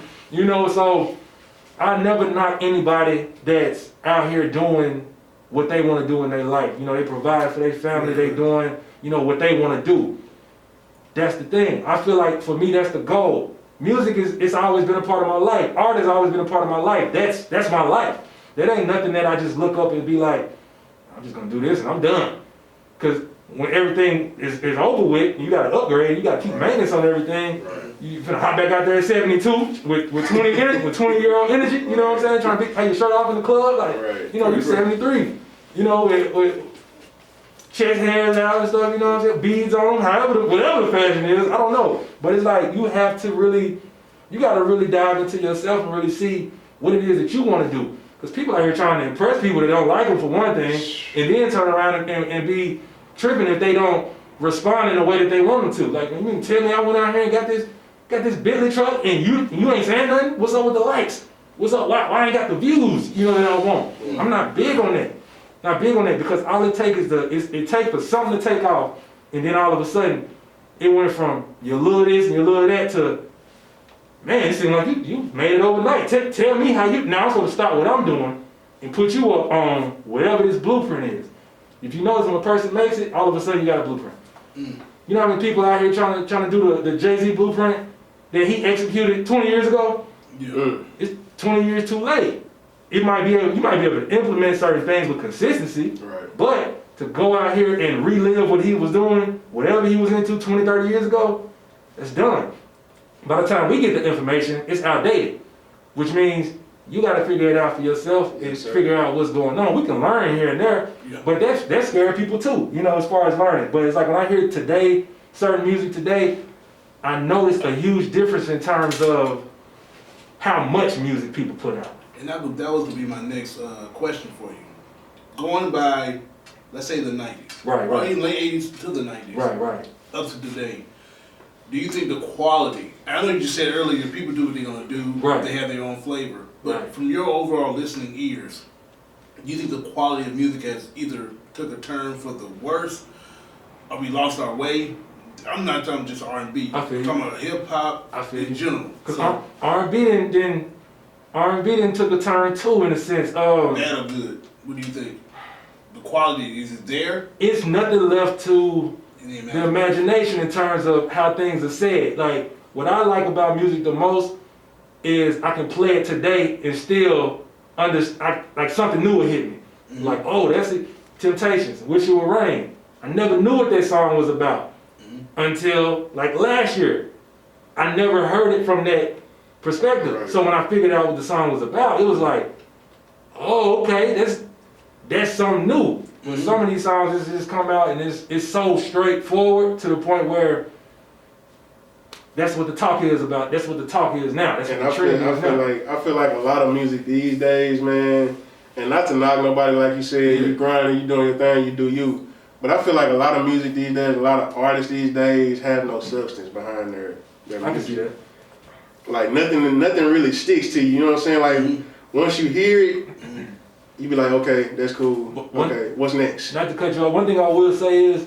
So I never knock anybody that's out here doing what they want to do in their life. They provide for their family. They doing, what they want to do. That's the thing. I feel like for me, that's the goal. Music it's always been a part of my life. Art has always been a part of my life. That's my life. That ain't nothing that I just look up and be like, I'm just gonna do this and I'm done. Cause when everything is over with, you gotta upgrade, you gotta keep maintenance on everything. Right. You finna hop back out there at 72 with 20-year-old energy, you know what I'm saying? Trying to take your shirt off in the club, like, Right. You're 73. With chest hairs out and stuff, you know what I'm saying? Beads on them, whatever the fashion is, I don't know. But it's like, you gotta really dive into yourself and really see what it is that you wanna do. Because people out here trying to impress people that don't like them for one thing, and then turn around and be tripping if they don't respond in the way that they want them to. Like, you mean tell me I went out here and got this Bentley truck and you ain't saying nothing? What's up with the likes? What's up? Why I ain't got the views? That I want. I'm not big on that. Not big on that because all it takes is it takes for something to take off, and then all of a sudden it went from you little this and you little that to, man, it seems like you made it overnight. Tell me how now I'm supposed to stop what I'm doing and put you up on whatever this blueprint is. If you notice when a person makes it, all of a sudden you got a blueprint. You know how many people out here trying to do the Jay-Z blueprint that he executed 20 years ago? Yeah. It's 20 years too late. You might be able to implement certain things with consistency, Right. but to go out here and relive what he was doing, whatever he was into 20, 30 years ago, that's done. By the time we get the information, it's outdated, which means you got to figure it out for yourself and figure out what's going on. We can learn here and there, but that scares people too, as far as learning. But it's like when I hear today, certain music today, I notice a huge difference in terms of how much music people put out. And that was to be my next question for you. Going by, let's say the 90s. Right. Or even late 80s to the 90s. Right. Up to today. Do you think the quality, I know you just said earlier, people do what they're going to do. Right. They have their own flavor. But Right. from your overall listening ears, do you think the quality of music has either took a turn for the worse, or we lost our way? I'm not talking just R&B. I feel I'm you. talking about hip-hop I feel in you. general. Because So, R&B then took a turn too, in a sense. bad or good? What do you think? The quality, is it there? It's nothing left to In the the imagination in terms of how things are said. Like, what I like about music the most is I can play it today and still like something new will hit me. Mm-hmm. Like, oh, that's it. Temptations, Wish It Would Rain. I never knew what that song was about until like last year. I never heard it from that perspective. Right. So when I figured out what the song was about, it was like, oh, okay, that's something new. When some of these songs just come out and it's so straightforward to the point where that's what the talk is about. That's what the talk is now. That's And what the trend is now. I feel like a lot of music these days, man, and not to knock nobody, like you said, you grinding, you doing your thing, you do you. But I feel like a lot of music these days, a lot of artists these days have no substance behind their music. I can see that. Like nothing really sticks to you. You know what I'm saying? Like once you hear it, you be like, okay, that's cool. Okay, what's next? Not to cut you off, one thing I will say is,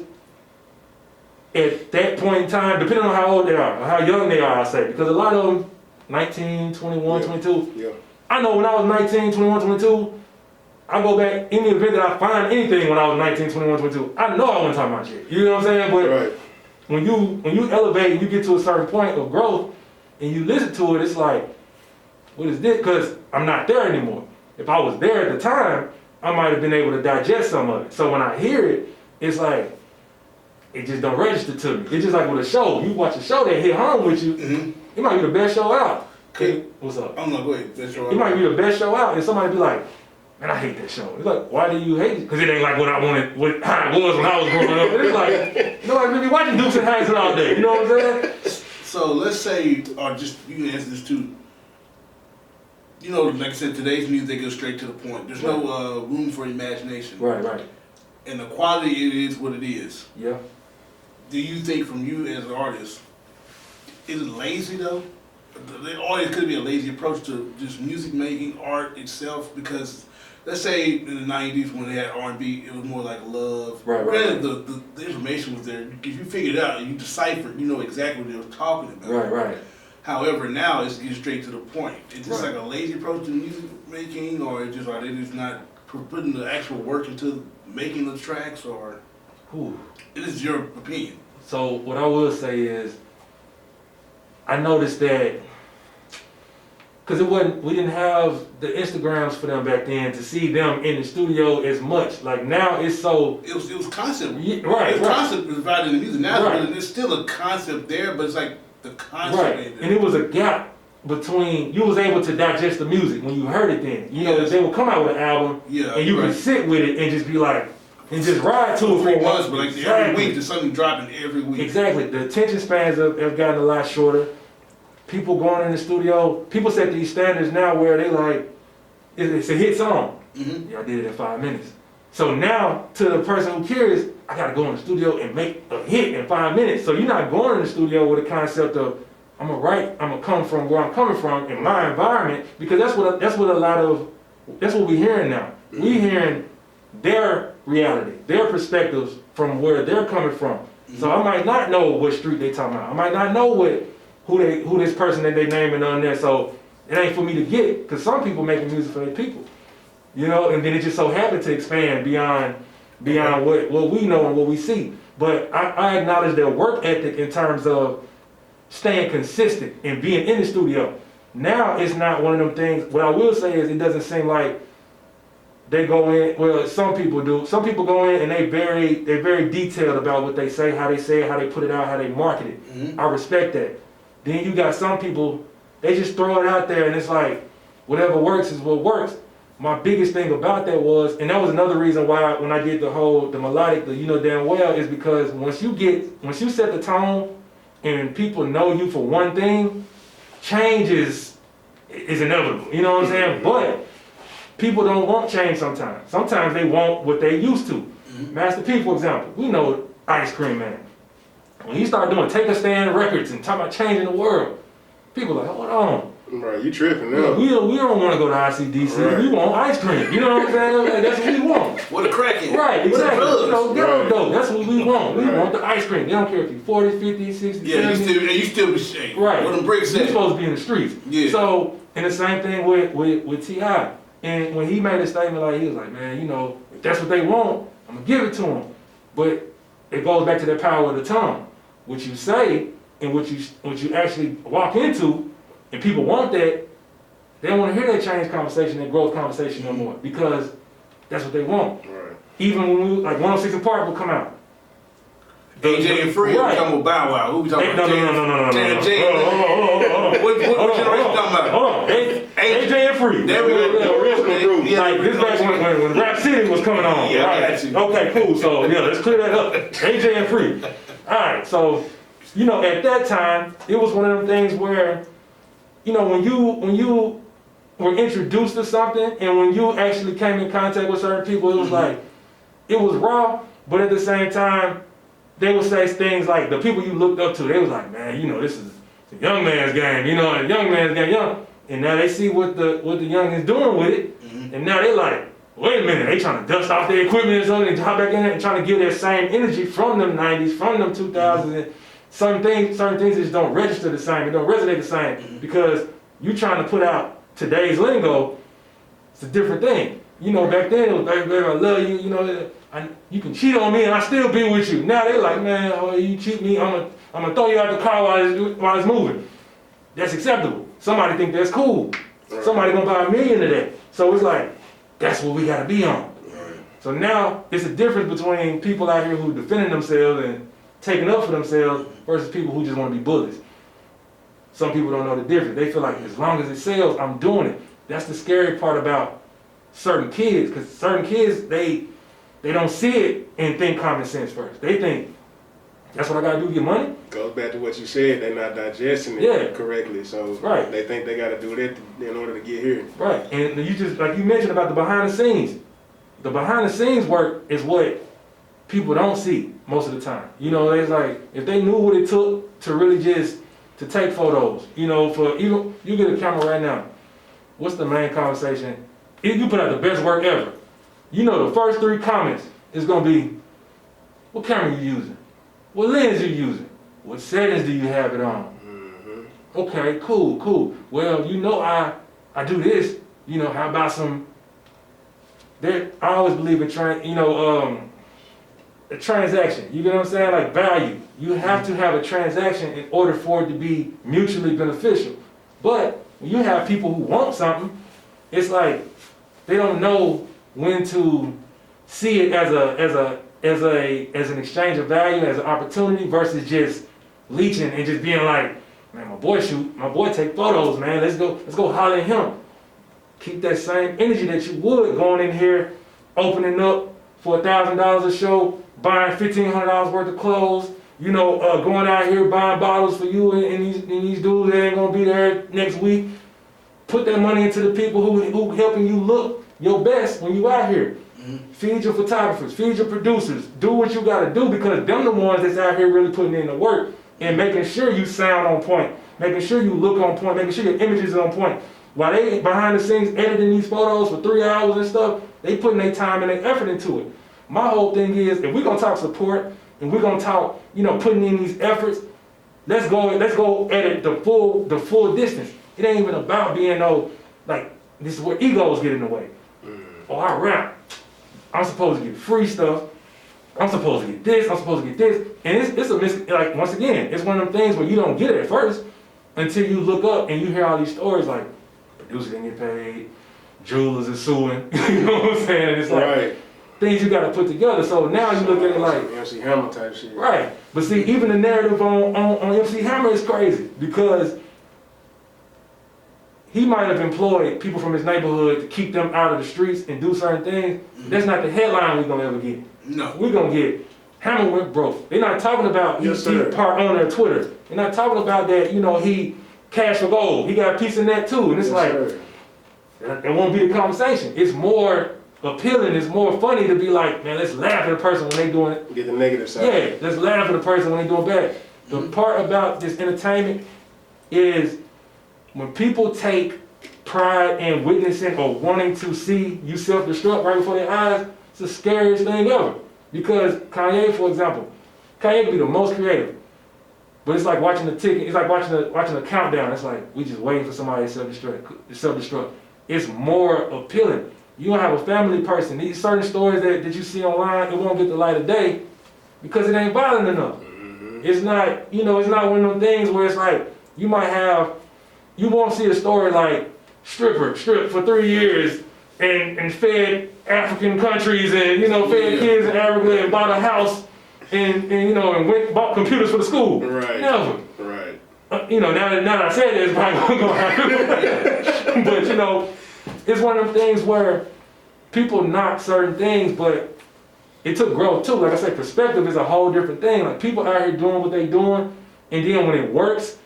at that point in time, depending on how old they are, or how young they are, I say, because a lot of them, 19, 21, 22, Yeah. I know when I was 19, 21, 22, I go back, any event that I find anything when I was 19, 21, 22, I know I wasn't talking about shit. You know what I'm saying? But Right. when you elevate and you get to a certain point of growth and you listen to it, it's like, what is this? Because I'm not there anymore. If I was there at the time, I might have been able to digest some of it. So when I hear it, it's like, it just don't register to me. It's just like with a show. You watch a show that hit home with you, it might be the best show out. Okay. What's up? I'm not going to show It might be the best show out, and somebody be like, man, I hate that show. It's like, why do you hate it? Because it ain't like what I wanted, how it was when I was growing up. And it's like, nobody really watching Dukes and Hazzard all day. You know what I'm saying? So let's say, or just, you can answer this too. You know, like I said, today's music, they go straight to the point. There's no room for imagination. Right. And the quality, it is what it is. Yeah. Do you think from you as an artist, is it lazy though? The artist could be a lazy approach to just music making, art itself, because let's say in the 90s when they had R&B, it was more like love. Right. Granted, the information was there. If you figured it out, you deciphered, you know exactly what they were talking about. Right. However, now it's getting straight to the point. It's just Right. like a lazy approach to music making, or it just are they just not putting the actual work into making the tracks, or Ooh. it is your opinion. So what I will say is, I noticed that, because we didn't have the Instagrams for them back then to see them in the studio as much. Like now it's so. It was concept. Yeah, right. It was concept provided in the music. Now Right. there's still a concept there, but it's like the concept Right, ain't and there. it was a gap between, you was able to digest the music when you heard it then. You know, Yes. they would come out with an album, Yeah, and you right. could sit with it and just be like, and just ride to it for 3 a while. months, but like every week there's something dropping every week. Exactly. The attention spans have gotten a lot shorter. People going in the studio, people set these standards now where they like, it's a hit song. Mm-hmm. Y'all did it in 5 minutes. So now, to the person who cares, I gotta go in the studio and make a hit in 5 minutes. So you're not going in the studio with a concept of, I'm gonna come from where I'm coming from in my environment, because that's what we're hearing now. We're hearing their reality, their perspectives from where they're coming from. So I might not know what street they talking about. I might not know who this person that they naming on there. So it ain't for me to get, because some people making music for their people, you know. And then it just so happened to expand beyond what we know and what we see. But I acknowledge their work ethic in terms of staying consistent and being in the studio. Now it's not one of them things. What I will say is, it doesn't seem like they go in. Well, some people do. Some people go in and they're very detailed about what they say, how they say it, how they put it out, how they market it. Mm-hmm. I respect that. Then you got some people, they just throw it out there and it's like, whatever works is what works. My biggest thing about that was, and that was another reason why when I did the melodic, you know damn well, is because once you set the tone and people know you for one thing, change is inevitable. You know what I'm saying? But people don't want change sometimes. Sometimes they want what they used to. Mm-hmm. Master P, for example, we know Ice Cream Man. When he started doing Take a Stand records and talking about changing the world, people are like, hold on. Right, you tripping now. We don't want to go to ICDC. Right. We want ice cream. You know what I'm saying? Like, that's what we want. What a crackhead. Right, What a exactly. drugs. You know, ghetto Right. dope. That's what we want. We Right. want the ice cream. They don't care if you're 40, 50, 60, Yeah, 70. you still be shame. Right. What them bricks You're at. supposed to be in the streets. Yeah. So, and the same thing with T.I. And when he made a statement like, he was like, man, you know, if that's what they want, I'm going to give it to them. But it goes back to the power of the tongue. What you say and what you actually walk into, and people want that, they don't want to hear that change conversation, that growth conversation no more, because that's what they want. Right. Even when we, like 106 and Park will come out. AJ and Free Right. come with Bow Wow. Who we talking No. about? J. Hold on. What generation talking about? Hold on. AJ and Free. There we go. Yeah. Like this back when Rap City was coming on. Yeah, I right? got you. Okay, cool. So yeah, let's clear that up. AJ and Free. Alright, so you know, at that time, it was one of them things where, you know, when you were introduced to something and when you actually came in contact with certain people, it was like, it was raw, but at the same time, they would say things like, the people you looked up to, they was like, man, you know, this is a young man's game, you know, a young man's game, young. And now they see what the young is doing with it, and now they like, wait a minute, they trying to dust off their equipment or something and hop back in there and trying to give that same energy from them 90s, from them 2000s. And certain things just don't register the same, it don't resonate the same, because you trying to put out today's lingo, it's a different thing. You know, back then it was, baby, I love you, you know, you can cheat on me and I still be with you. Now they're like, man, oh, you cheat me, I'm gonna throw you out the car while it's moving. That's acceptable. Somebody think that's cool. Right. Somebody gonna buy $1 million of that. So it's like, that's what we gotta be on. Right. So now it's a difference between people out here who defending themselves and taking up for themselves versus people who just wanna be bullies. Some people don't know the difference. They feel like as long as it sells, I'm doing it. That's the scary part about certain kids, because certain kids, they don't see it and think common sense first. They think, that's what I gotta do to get money? Goes back to what you said, they're not digesting it Yeah. correctly. So Right. they think they gotta do that in order to get here. Right, and you just, like you mentioned about the behind the scenes. The behind the scenes work is what people don't see most of the time. You know, it's like, if they knew what it took to really just, to take photos, you know, for, you get a camera right now, what's the main conversation? If you put out the best work ever, you know the first 3 comments is gonna be, what camera you using? What lens you using? What settings do you have it on? Mm-hmm. Okay, cool. Well, you know I do this. You know, how about some? I always believe in a transaction. You get what I'm saying? Like value. You have to have a transaction in order for it to be mutually beneficial. But when you have people who want something, it's like they don't know when to see it as an exchange of value, as an opportunity versus just leeching and just being like, man, my boy take photos, man. Let's go holler at him. Keep that same energy that you would going in here, opening up for $1,000 a show, buying $1,500 worth of clothes, you know, going out here buying bottles for you and these dudes that ain't gonna be there next week. Put that money into the people who helping you look your best when you out here. Feed your photographers, feed your producers, do what you gotta do, because them the ones that's out here really putting in the work and making sure you sound on point, making sure you look on point, making sure your images are on point. While they behind the scenes editing these photos for 3 hours and stuff, they putting their time and their effort into it. My whole thing is, if we're gonna talk support and we're gonna talk, you know, putting in these efforts, let's go at it the full distance. It ain't even about being like, this is where egos get in the way. Oh, I rap. I'm supposed to get free stuff. I'm supposed to get this. I'm supposed to get this. And it's like, once again, it's one of them things where you don't get it at first until you look up and you hear all these stories like, producer didn't get paid, jewelers is suing. You know what I'm saying? And it's like, Right. things you got to put together. So now you look at it like, MC Hammer type shit. right. But see, even the narrative on MC Hammer is crazy, because he might have employed people from his neighborhood to keep them out of the streets and do certain things. That's not the headline we're gonna ever get. No. We're gonna get Hammer went broke. They're not talking about Yes, he sir. part owner of Twitter. They're not talking about that, you know, he cash for gold. He got a piece in that too. And it's Yes, like, sir. it won't be the conversation. It's more appealing, it's more funny to be like, man, let's laugh at a person when they doing it. Get the negative side. Yeah, let's laugh at a person when they doing bad. The part about this entertainment is when people take pride in witnessing or wanting to see you self-destruct right before their eyes, it's the scariest thing ever. Because Kanye, for example, Kanye can be the most creative, but it's like watching the ticket. It's like watching a countdown. It's like we just waiting for somebody to self-destruct. It's more appealing. You don't have a family person. These certain stories that you see online, it won't get the light of day because it ain't violent enough. It's not, it's not one of them things where it's like you won't see a story like stripped for 3 years and fed African countries and fed kids in Africa and bought a house and bought computers for the school. Right. Never. Right. Now that I said it, it's probably gonna happen. But it's one of them things where people knock certain things, but it took growth too. Like I said, perspective is a whole different thing. Like people out here doing what they doing, and then when it works,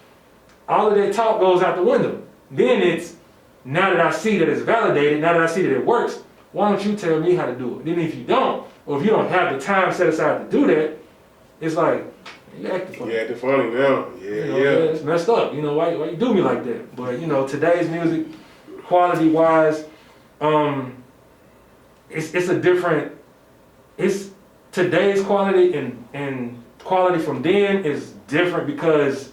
all of that talk goes out the window. Then it's, now that I see that it's validated, now that I see that it works, why don't you tell me how to do it? Then if you don't, or if you don't have the time set aside to do that, it's like, you acting funny. You acting funny now. Yeah, It's messed up. Why you do me like that? But today's music, quality wise, it's a different. It's today's quality and quality from then is different because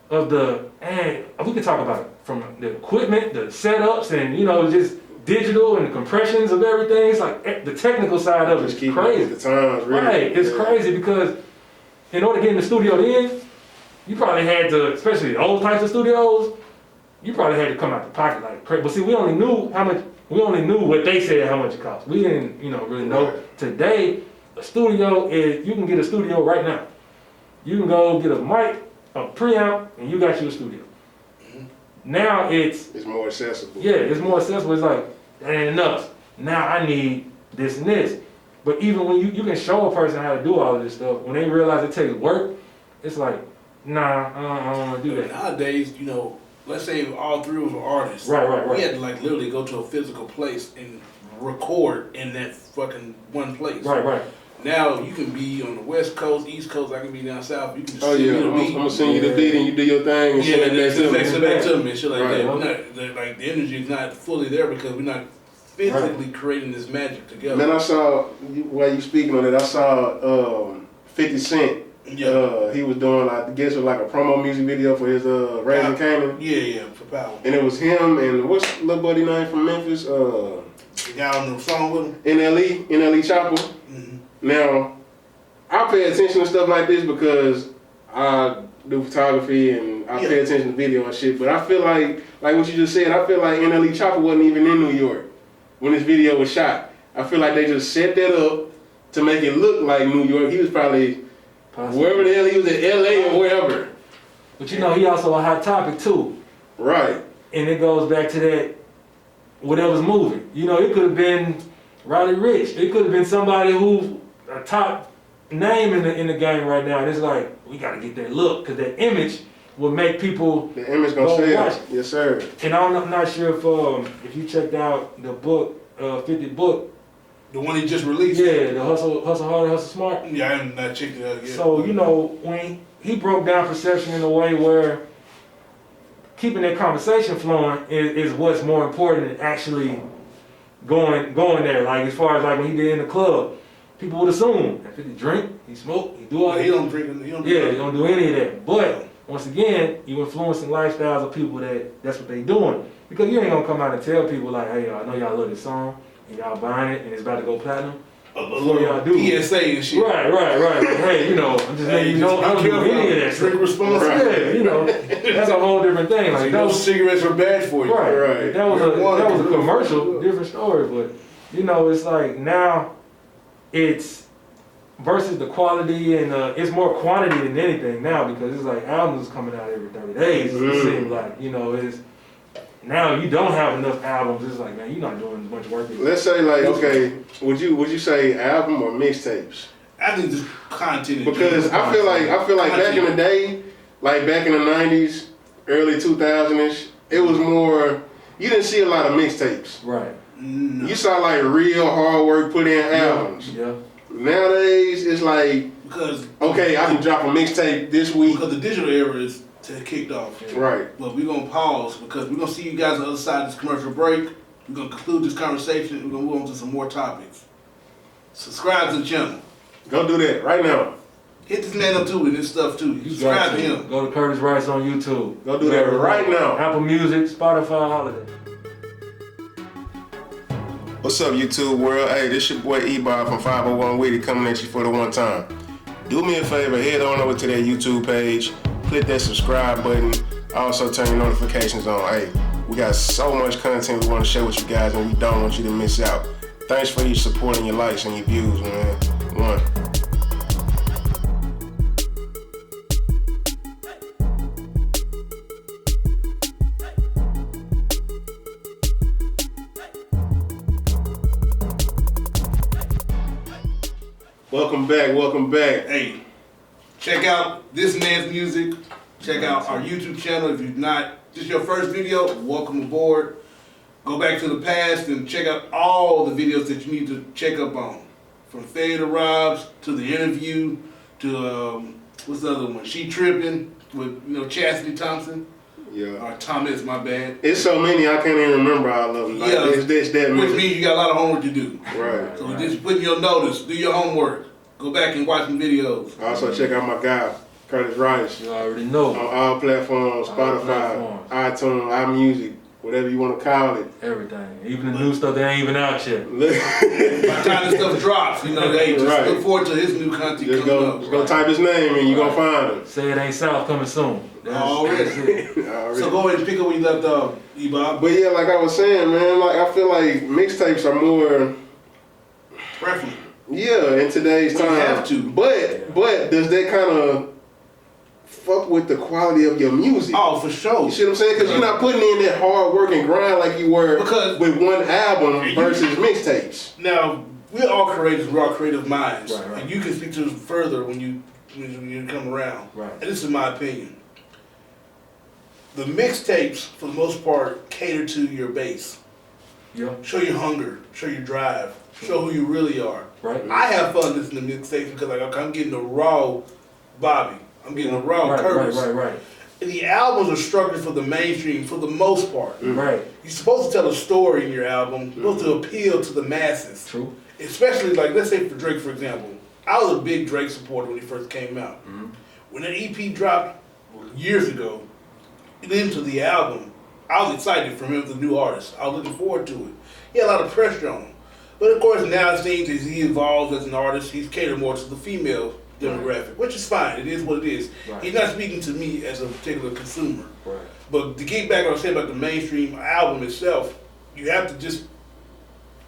of we can talk about it. from the equipment, the setups, and you know, just digital and the compressions of everything. It's like the technical side of it Just is keep crazy. the times, really. Right, it's crazy because in order to get in the studio then, you probably had to, especially old types of studios, you probably had to come out the pocket like crazy. But see, we only knew what they said how much it cost. We didn't, really know. Right. Today, a studio you can get a studio right now. You can go get a mic, a preamp, and you got you a studio. Now It's more accessible. yeah, it's more accessible. It's like, that ain't enough. Now I need this and this. But even when you can show a person how to do all of this stuff, when they realize it takes work, it's like, nah, I don't want to do that. Nowadays, let's say all three of us were artists. Right. We had to like literally go to a physical place and record in that fucking one place. Right. Now you can be on the West Coast, East Coast. I can be down south. You can just Oh send yeah, me the I'm beat. gonna send you the beat and you do your thing and Yeah, send it send back back to me. to me and shit like Right. that. Like the energy is not fully there because we're not physically creating this magic together. Man, I saw while you speaking on it, I saw 50 Cent. Yeah. He was doing, I guess, like a promo music video for his Raising Canaan, Yeah, for power. and it was him and what's little buddy name from Memphis? The guy on the song with him. NLE Chopper. Mm-hmm. Now, I pay attention to stuff like this because I do photography and I pay attention to video and shit. But I feel like what you just said, I feel like NLE Chopper wasn't even in New York when this video was shot. I feel like they just set that up to make it look like New York. He was probably wherever the hell he was, in LA or wherever. But he also a hot topic too. Right. And it goes back to that, whatever's moving. It could have been Roddy Ricch. It could have been somebody who's a top name in the game right now. And it's like, we got to get that look because that image will make people The image gonna go sell. watch it. Yes, sir. And I'm not sure if you checked out the book, 50 book. The one he just released. Yeah, the Hustle Hard, Hustle Smart. Yeah, I haven't not checked it out yet. So, when he broke down perception in a way where keeping that conversation flowing is what's more important than actually going there. Like, as far as like when he did in the club, people would assume that 50 drink, he smoke, he do all that. He don't drink. He don't do any of that. But once again, you influencing lifestyles of people that's what they doing. Because you ain't gonna come out and tell people like, hey, I know y'all love this song and y'all buying it and it's about to go platinum. Before y'all do PSA and shit. Right. Like, hey, I'm just letting you know I don't do any of that drink stuff. responsibly. Yeah, that's a whole different thing. Like those cigarettes are bad for you. Right. That was a commercial, different story. But it's like now it's versus the quality and it's more quantity than anything now because it's like albums coming out every 30 days. It seems like it's. Now you don't have enough albums. It's like, man, you're not doing as much work. Let's say okay, would you say album or mixtapes? I think just content. Because I feel like back in the day, like back in the 90s, early 2000ish, it was more. You didn't see a lot of mixtapes. Right. No. You saw like real hard work put in albums. Yeah. Nowadays it's like because I can drop a mixtape this week. Because the digital era is kicked off. Right. But we're gonna pause because we're gonna see you guys on the other side of this commercial break. We're gonna conclude this conversation. We're gonna move on to some more topics. Subscribe to the channel. Go do that right now. Hit this man up too with this stuff too. Subscribe to him. Go to Curtis Rice on YouTube. Go do that right now. Apple Music, Spotify, Holiday. What's up, YouTube world? Hey, this your boy E-Bob from 501 Witty coming at you for the one time. Do me a favor, head on over to that YouTube page, click that subscribe button, also turn your notifications on. Hey, we got so much content we want to share with you guys and we don't want you to miss out. Thanks for your support and your likes and your views, man. One. Welcome back. Hey, check out this man's music. Check out our YouTube channel. If you've not, this is your first video, welcome aboard. Go back to the past and check out all the videos that you need to check up on. From Fade to Rob's to the interview to what's the other one? She Tripping with Chastity Thompson. Yeah. Or Thomas, my bad. It's so many I can't even remember all of them. Like, Yeah, it's that which many. means you got a lot of homework to do. Right. So just put in your notice, do your homework. Go back and watch some videos. Also check out my guy Curtis Rice. You already know. On all platforms, All Spotify, platforms. iTunes, iMusic, whatever you want to call it. Everything. Even the new stuff that ain't even out yet. By the time this stuff drops, you know, they just Right. look forward to his new content Just coming go, up. just go type his name and you gonna find him. Say it ain't South coming soon. Already. That's it. Already. So go ahead and pick up where you left off, E-Bob. But yeah, like I was saying, man, like I feel like mixtapes are more, Preferably. yeah, in today's Well, time. you have to. But does that kind of fuck with the quality of your music? Oh, for sure. You see what I'm saying? Because you're not putting in that hard work and grind like you were Because- with one album versus mixtapes. Now, we're all creators, we're all creative minds. Right. And you can speak to us further when you come around. Right. And this is my opinion. The mixtapes, for the most part, cater to your base. Yeah. Show your hunger, show your drive, show who you really are. Right. I have fun listening to mixtapes because like, I'm getting the raw Bobby. I'm getting the raw Curtis. Right. And the albums are structured for the mainstream for the most part. Right. You're supposed to tell a story in your album. You're supposed to appeal to the masses. True. Especially, like, let's say for Drake, for example. I was a big Drake supporter when he first came out. Mm-hmm. When that EP dropped years ago, into the album, I was excited for him as a new artist. I was looking forward to it. He had a lot of pressure on him. But of course, now it seems as he evolves as an artist, he's catered more to the female demographic, which is fine. It is what it is. Right. He's not speaking to me as a particular consumer. Right. But to get back on what I was saying about the mainstream album itself, you have to just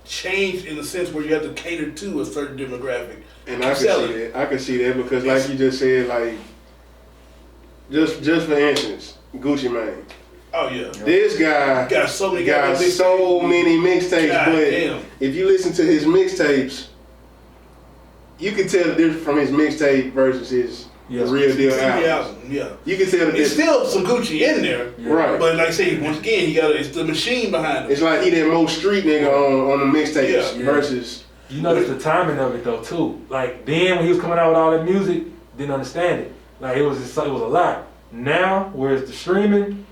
change in the sense where you have to cater to a certain demographic. And I can see that. I can see that because, like you just said, like just for instance, Gucci Mane. Oh yeah. This guy Got so many got goddamn so mixtapes. many mixtapes, God but damn. if you listen to his mixtapes, you can tell the difference from his mixtape versus his Yes. real deal CD album. album, yeah. You can tell the It's difference. still some Gucci in there, Right. but like I say, once again, it's the machine behind it. It's like he that most street nigga on the mixtapes Yeah. versus. You notice the timing of it though too. Like then when he was coming out with all that music, didn't understand it. Like it was a lot. Now, whereas the streaming,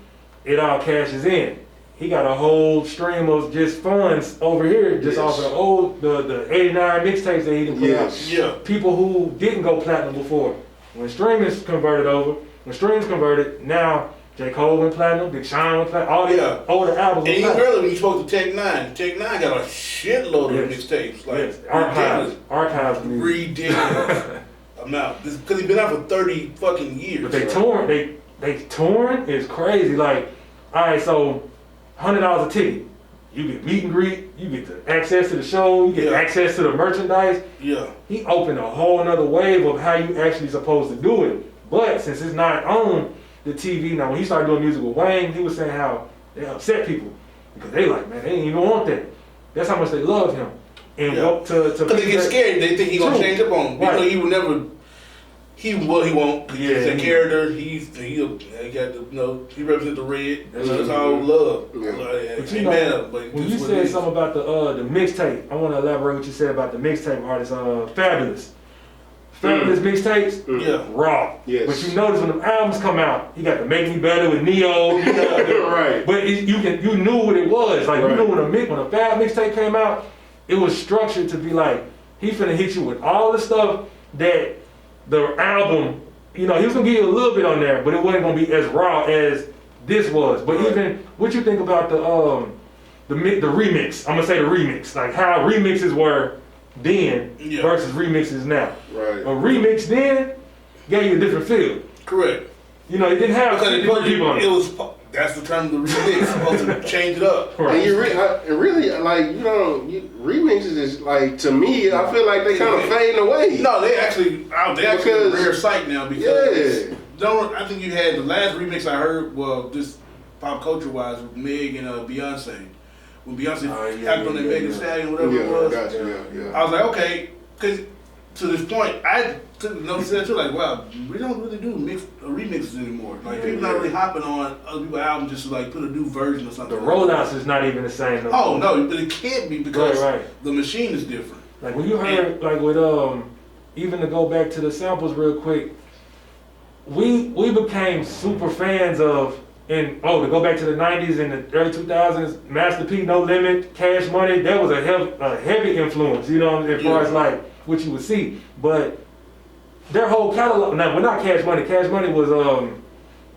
it all cashes in. He got a whole stream of just funds over here, just Yes. off the old the 89 mixtapes that he done put Yes. out. Yeah. People who didn't go platinum before. When streaming's converted over, when streaming's converted, now J. Cole went platinum, Big Sean went platinum, all Yeah. the older albums And went even platinum. earlier when you spoke to Tech Nine got a shitload of Yes. mixtapes. Like Yes. Archives of music. ridiculous amount. Because he's been out for 30 fucking years. But they torn, they torn is crazy. Like, all right, so $100 a ticket, you get meet and greet, you get the access to the show, you get Yeah. access to the merchandise. Yeah. He opened a whole nother wave of how you actually supposed to do it. But since it's not on the TV now, when he started doing music with Wayne, he was saying how they upset people because they like, man, they didn't even want that. That's how much they love him. And Yeah. up to Because they get scared. They think he's gonna True. change up on them. Right. Because he will never. He won't. He's Yeah, a he- character. He got the he represents the red. That's That's true. all love. Yeah. But you Ain't know, mad at him, but when this you is what said it is. something about the mixtape, I want to elaborate what you said about the mixtape artist, Fabulous. Fabulous mixtapes, Yeah. raw. Yes. But you notice when the albums come out, he got the Make Me Better with Neo. You know, Right. But you knew what it was. Like Right. you knew when a Fab mixtape came out, it was structured to be like he finna hit you with all the stuff that the album. You know, he was gonna give you a little bit on there, but it wasn't gonna be as raw as this was. But Right. even what you think about the remix? I'm gonna say the remix, like how remixes were then Yeah. versus remixes now. Right. A remix then gave you a different feel. Correct. You know, it didn't have Because 50 people on it it. was. That's the term of the remix. Supposed to change it up. Right. And really, like, remixes is like, to me, I feel like they kind of fading away. No, they actually a Because- rare sight now because Yeah. I think you had the last remix I heard. Well, just pop culture wise, with Meg and Beyonce. When Beyonce tapped on that Meg Thee Stallion, whatever it Yeah, was. gotcha, yeah. I was like, okay, because to this point, I took notice of that too. Like, wow, we don't really do remixes anymore. Like, people not really hopping on other people's albums just to like put a new version or something. The rollouts is not even the same. Oh no, but it can't be because Right. the machine is different. Like when you heard, like with even to go back to the samples real quick, we became super fans of, and to go back to the 90s and the early 2000s, Master P, No Limit, Cash Money, that was a heavy influence, you know, as far as like what you would see. But their whole catalog. Now, well, not Cash Money. Cash Money was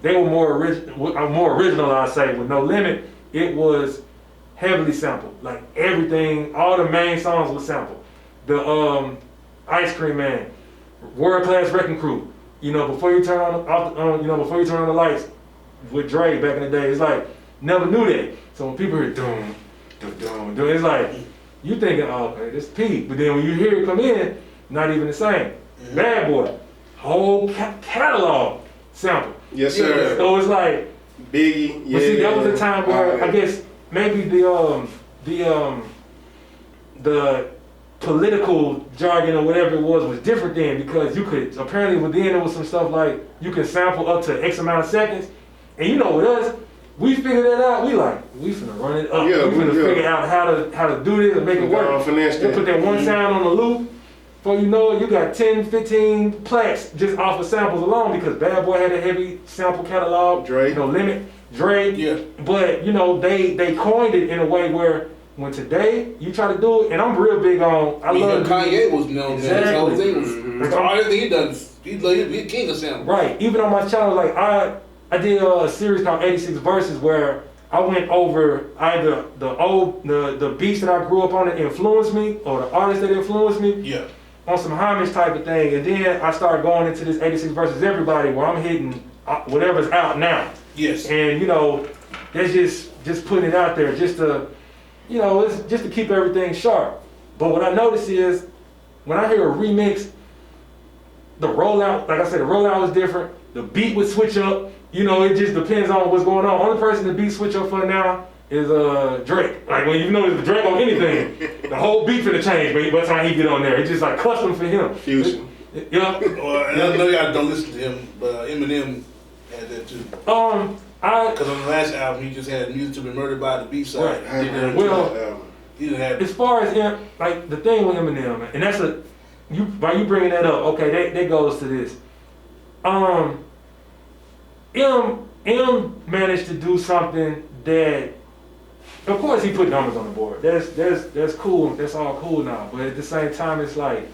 they were more original, I'd say, with No Limit. It was heavily sampled. Like everything, all the main songs were sampled. The Ice Cream Man, World Class Wrecking Crew. You know, before you turn before you turn on the lights, with Dre back in the day, it's like never knew that. So when people hear doom, doom, doom, doom, it's like you thinking, oh, okay, this P. But then when you hear it come in, not even the same. Mm-hmm. Bad Boy, whole catalog sample. Yes, sir. So it's like Biggie. Yeah. But see, that was a time where I guess maybe the political jargon or whatever it was different then, because you could apparently within there was some stuff like you can sample up to X amount of seconds, and you know with us, we figured that out. We finna run it up. Yeah, we finna figure out how to do this and make it work. You put that one sound on the loop. Before you know it, you got 10, 15 plaques just off of samples alone, because Bad Boy had a heavy sample catalog. Dre. No Limit. Dre. Yeah. But you know they coined it in a way where when today you try to do it, and I'm real big on. I love Kanye was known. Exactly. His whole thing was everything he does. He's a king of samples. Right. Even on my channel, like I did a series called 86 Verses where I went over either the beats that I grew up on that influenced me or the artists that influenced me. Yeah. On some homage type of thing, and then I started going into this 86 Versus Everybody where I'm hitting whatever's out now. Yes. And you know, that's just putting it out there just to, you know, it's just to keep everything sharp. But what I notice is when I hear a remix, the rollout, like I said, the rollout was different. The beat would switch up. You know, it just depends on what's going on. Only person the beat switch up for now is Drake. Like when you know it's Drake on anything, the whole beat finna change by the time he get on there. It's just like custom for him. Fusion. Yeah. Well, I know y'all don't listen to him, but Eminem had that too. Because on the last album he just had Music to Be Murdered by the B-side. Right. Well, he didn't have. As far as like the thing with Eminem, and that's by you bringing that up, okay, that goes to this. M managed to do something that, of course, he put numbers on the board. That's cool. That's all cool now. But at the same time, it's like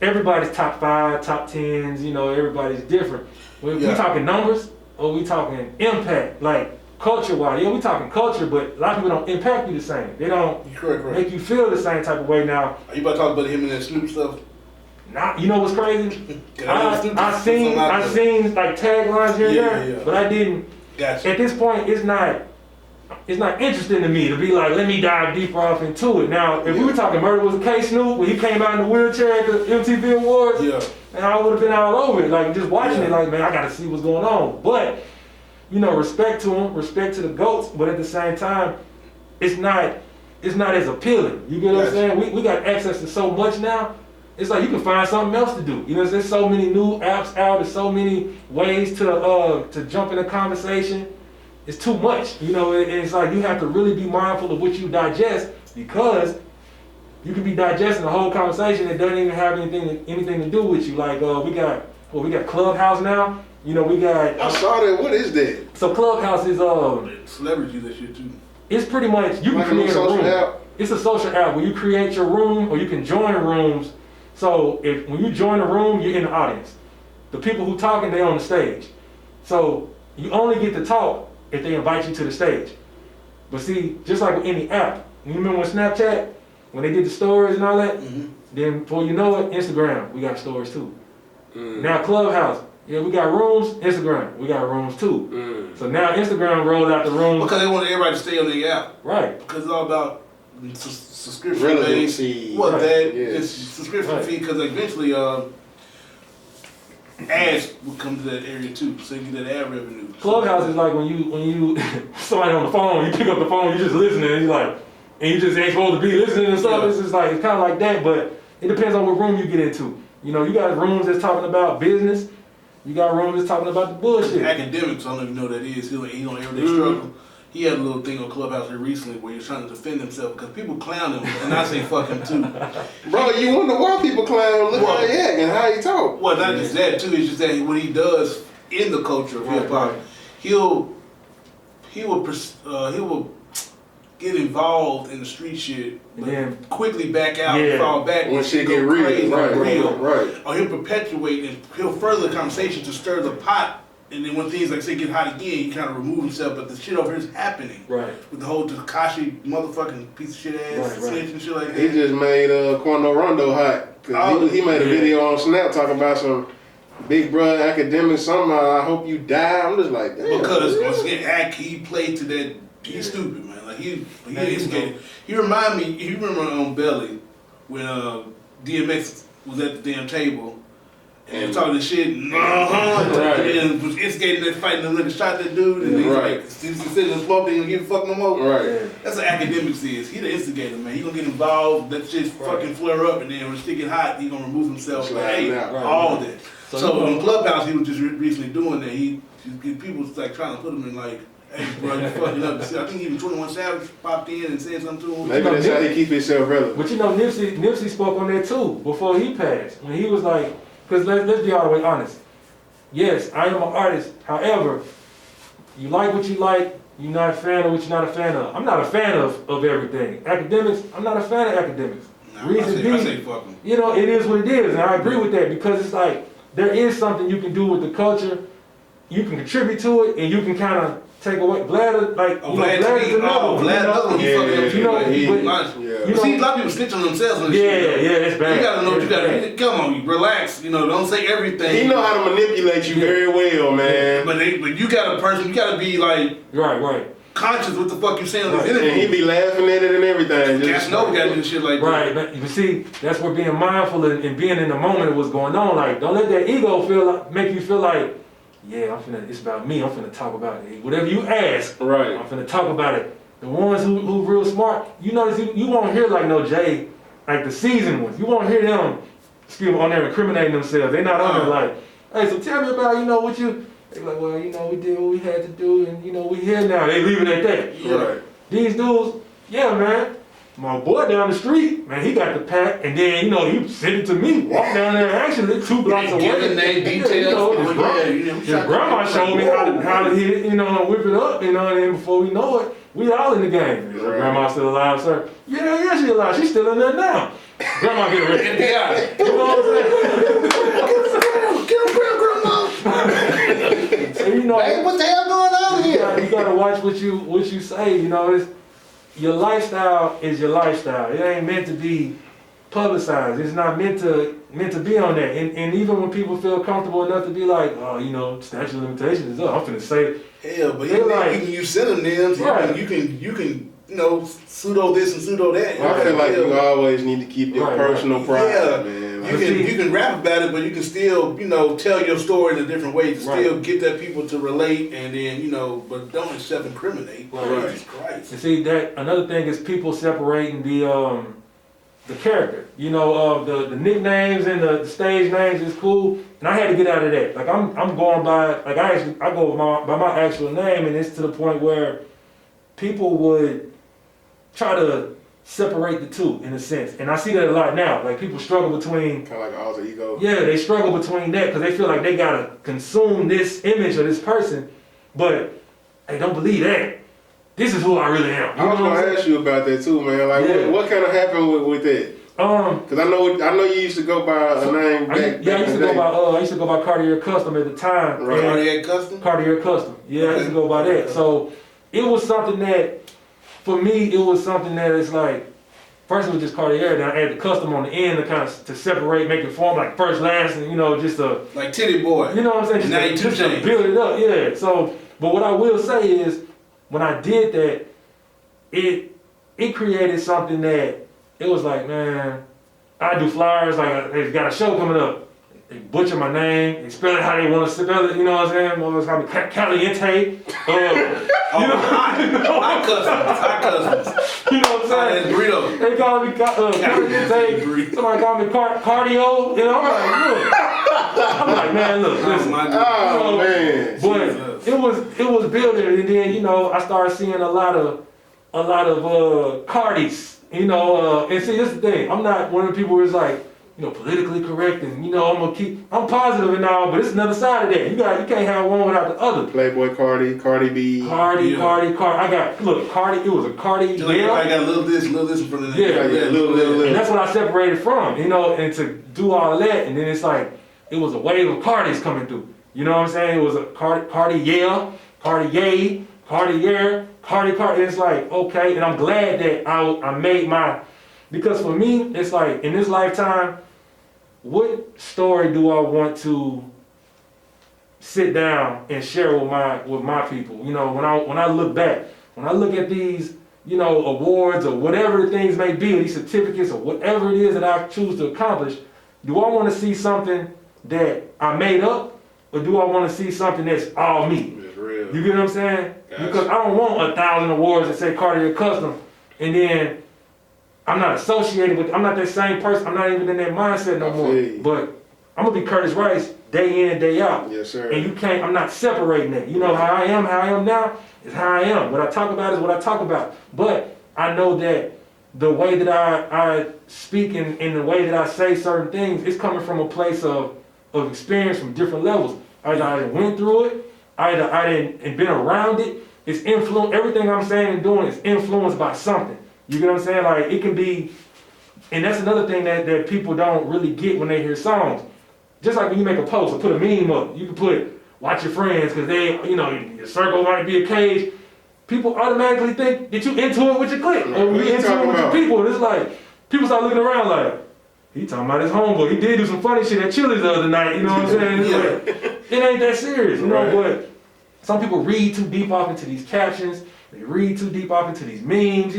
everybody's top 5, top 10s. You know, everybody's different. We talking numbers, or we talking impact, like culture-wise. Yeah, we talking culture, but a lot of people don't impact you the same. They don't make you feel the same type of way now. Are you about to talk about him and that Snoop stuff? Nah, you know what's crazy? I seen like taglines here and there, but I didn't. Gotcha. At this point, it's not interesting to me to be like, let me dive deeper off into it. Now, if we were talking Murder Was a Case Snoop, when he came out in the wheelchair at the MTV Awards, and I would have been all over it, like just watching it, like, man, I gotta see what's going on. But, you know, respect to him, respect to the GOATs, but at the same time, it's not as appealing. You get what I'm saying? We got access to so much now. It's like you can find something else to do. You know, there's so many new apps out. There's so many ways to jump in a conversation. It's too much. You know, it's like you have to really be mindful of what you digest, because you can be digesting the whole conversation that doesn't even have anything to do with you. Like we got Clubhouse now. You know, we got. I saw that. What is that? So Clubhouse is celebrity that shit too. It's pretty much you can create a room. App. It's a social app where you create your room, or you can join rooms. So when you join a room, you're in the audience. The people who talking, they on the stage. So you only get to talk if they invite you to the stage. But see, just like with any app, you remember when Snapchat, when they did the stories and all that, then before you know it, Instagram, we got stories too. Now Clubhouse, we got rooms, Instagram, we got rooms too. So now Instagram rolled out the rooms. Because they want everybody to stay on the app. Right. Because it's all about subscription relevancy. Well, it's subscription fee, because eventually ads will come to that area too, so you get that ad revenue. Clubhouse is like when you somebody on the phone, you pick up the phone, you just listening, and you just ain't supposed to be listening and stuff. It's just like it's kind of like that, but it depends on what room you get into. You know, you got rooms that's talking about business. You got rooms that's talking about the bullshit. Academics, I don't even know what that is. He's on Everyday Struggle. He had a little thing on Clubhouse here recently where he was trying to defend himself because people clown him, and I say fuck him too. Bro, you wonder why people clown him. Look how he act and how he talk. Well, not just that too. It's just that what he does in the culture of hip hop, he will get involved in the street shit, but then quickly back out and fall back when shit get real, right. Or he'll perpetuate and he'll further the conversation to stir the pot. And then when things like say get hot again, he kind of remove himself. But the shit over here is happening. Right. With the whole Takashi motherfucking piece of shit ass snitch and shit like that. He just made Quando Rondo hot. Cause he made a video on Snap talking about some big brother academic something. I hope you die. I'm just like, damn. Because once again, he played to that. He's stupid, man. Like he instigated. He remind me. You remember on Belly when DMX was at the damn table. And was talking this shit, and was instigating that fight, and the nigga shot that dude, and he's like, sitting and smoke, they don't give a fuck no more. Right. That's what academics is. He the instigator, man. He gonna get involved, that shit fucking flare up, and then when shit get hot, he gonna remove himself. All that. So on Clubhouse, he was just recently doing that. People was like trying to put him in like, hey, bro, you fucking up. I think even 21 Savage popped in and said something to him. Maybe that's how he keep himself relevant. But you know, Nipsey spoke on that too before he passed. When he was like, because let's be all the way honest. Yes, I am an artist. However, you like what you like. You're not a fan of what you're not a fan of. I'm not a fan of everything. Academics, I'm not a fan of academics. Reason being, I say fuck him. You know, it is what it is, and I agree with that because it's like there is something you can do with the culture. You can contribute to it, and you can kind of take away. Vlad, like, Vlad's another one. See, a lot of people snitch on themselves and shit. Yeah, it's bad. You gotta know what you gotta. Come on, you relax. You know, don't say everything. He know how to manipulate you very well, man. But you got a person. You gotta be like right. Conscious what the fuck you saying on this interview. And he be laughing at it and everything. Just know we gotta do shit like that. Right, but you see, that's where being mindful and being in the moment of what's going on. Like, don't let that ego make you feel like, yeah, it's about me. I'm finna talk about it. Whatever you ask, right. I'm finna talk about it. The ones who real smart, you notice you won't hear like no Jay, like the seasoned ones. You won't hear them, on there incriminating themselves. They not on there like, hey, so tell me about, what you. They like, well, we did what we had to do, and we here now. They leave it at that. Yeah. Right. These dudes, yeah, man. My boy down the street, man, he got the pack, and then, he sent it to me. Walk down there, actually, 2 blocks away. Give the name details. His grandma showed me how to hit it, whip it up, and then before we know it, we all in the game. Right. Grandma still alive, sir? Yeah, she alive. She's still in there now. Grandma get ready. Yeah. You know what I'm saying? Get him, grandma. So, hey, what the hell going on here? You gotta watch what you say. It's your lifestyle is your lifestyle. It ain't meant to be publicized. It's not meant to be on there. And even when people feel comfortable enough to be like, oh, statute of limitations is up, I'm finna say. Hell, but you can use synonyms. Right. You can pseudo this and pseudo that. Well, I feel like you always need to keep your personal pride, man. Like, you can rap about it, but you can still, tell your story in a different way to still get that people to relate, and then, but don't self-incriminate. Right. Jesus Christ. And see, that another thing is people separating the character. The nicknames and the stage names is cool, and I had to get out of that. Like I'm going by, like I go by my actual name, and it's to the point where people would try to separate the two in a sense, and I see that a lot now. Like people struggle between kind of like alter ego. Yeah, they struggle between that because they feel like they gotta consume this image of this person, but they don't believe that. This is who I really am. I was gonna ask you about that too, man. Like, what kind of happened with that? Because I know you used to go by a name back. I used to go by Cartier Custom at the time. Right. Cartier Custom. Cartier Custom. Yeah, I used to go by that. So it was something that. For me, it was something that is like, first it was just Cartier, then I added the custom on the end to kind of to separate, make it form like first, last, and just a like Titty Boy. You know what I'm saying? Just to build it up, yeah. So, but what I will say is, when I did that, it created something that it was like, man, I do flyers like they've got a show coming up. They butcher my name, they spell it how they want to spell it, you know what I'm saying? Well, it's called Caliente. Hot cousins. You know what I'm saying? Burrito. They call me Caliente. Somebody call me cardio. I'm like, man, look, listen. Man. But it was building, and then I started seeing a lot of Cardis. And see, this is the thing. I'm not one of the people who's like, politically correct and I'm positive and all, but it's another side of that. You can't have one without the other. Playboy Cardi, Cardi B. Cardi. Cardi, it was a Cardi. Just like everybody got a little this in front of them. Yeah, little. And that's what I separated from, and to do all of that, and then it's like, it was a wave of Cardis coming through. You know what I'm saying? It was a Cardi, yeah, Cardi, yay, Cardi, yeah, Cardi. It's like, okay, and I'm glad that I made because for me, it's like, in this lifetime, what story do I want to sit down and share with my people? When I look back, when I look at these, awards or whatever the things may be, or these certificates or whatever it is that I choose to accomplish, do I want to see something that I made up, or do I want to see something that's all me? It's real. You get what I'm saying? Gotcha. Because I don't want 1,000 awards that say Cartier Custom, and then I'm not associated with, I'm not that same person, I'm not even in that mindset no more. But I'm gonna be Curtis Rice day in, day out. Yes, sir. And I'm not separating that. How I am now is how I am. What I talk about is what I talk about. But I know that the way that I speak and the way that I say certain things is coming from a place of experience from different levels. Either I went through it, either I didn't been around it. It's influenced, everything I'm saying and doing is influenced by something. You get what I'm saying? Like, it can be, and that's another thing that people don't really get when they hear songs. Just like when you make a post or put a meme up, you can put, watch your friends, because your circle might be a cage. People automatically think that you into it with your clique, or you into it with your people. And it's like, people start looking around like, he talking about his homeboy. He did do some funny shit at Chili's the other night, you know what I'm saying? It's like, it ain't that serious, but some people read too deep off into these captions, they read too deep off into these memes,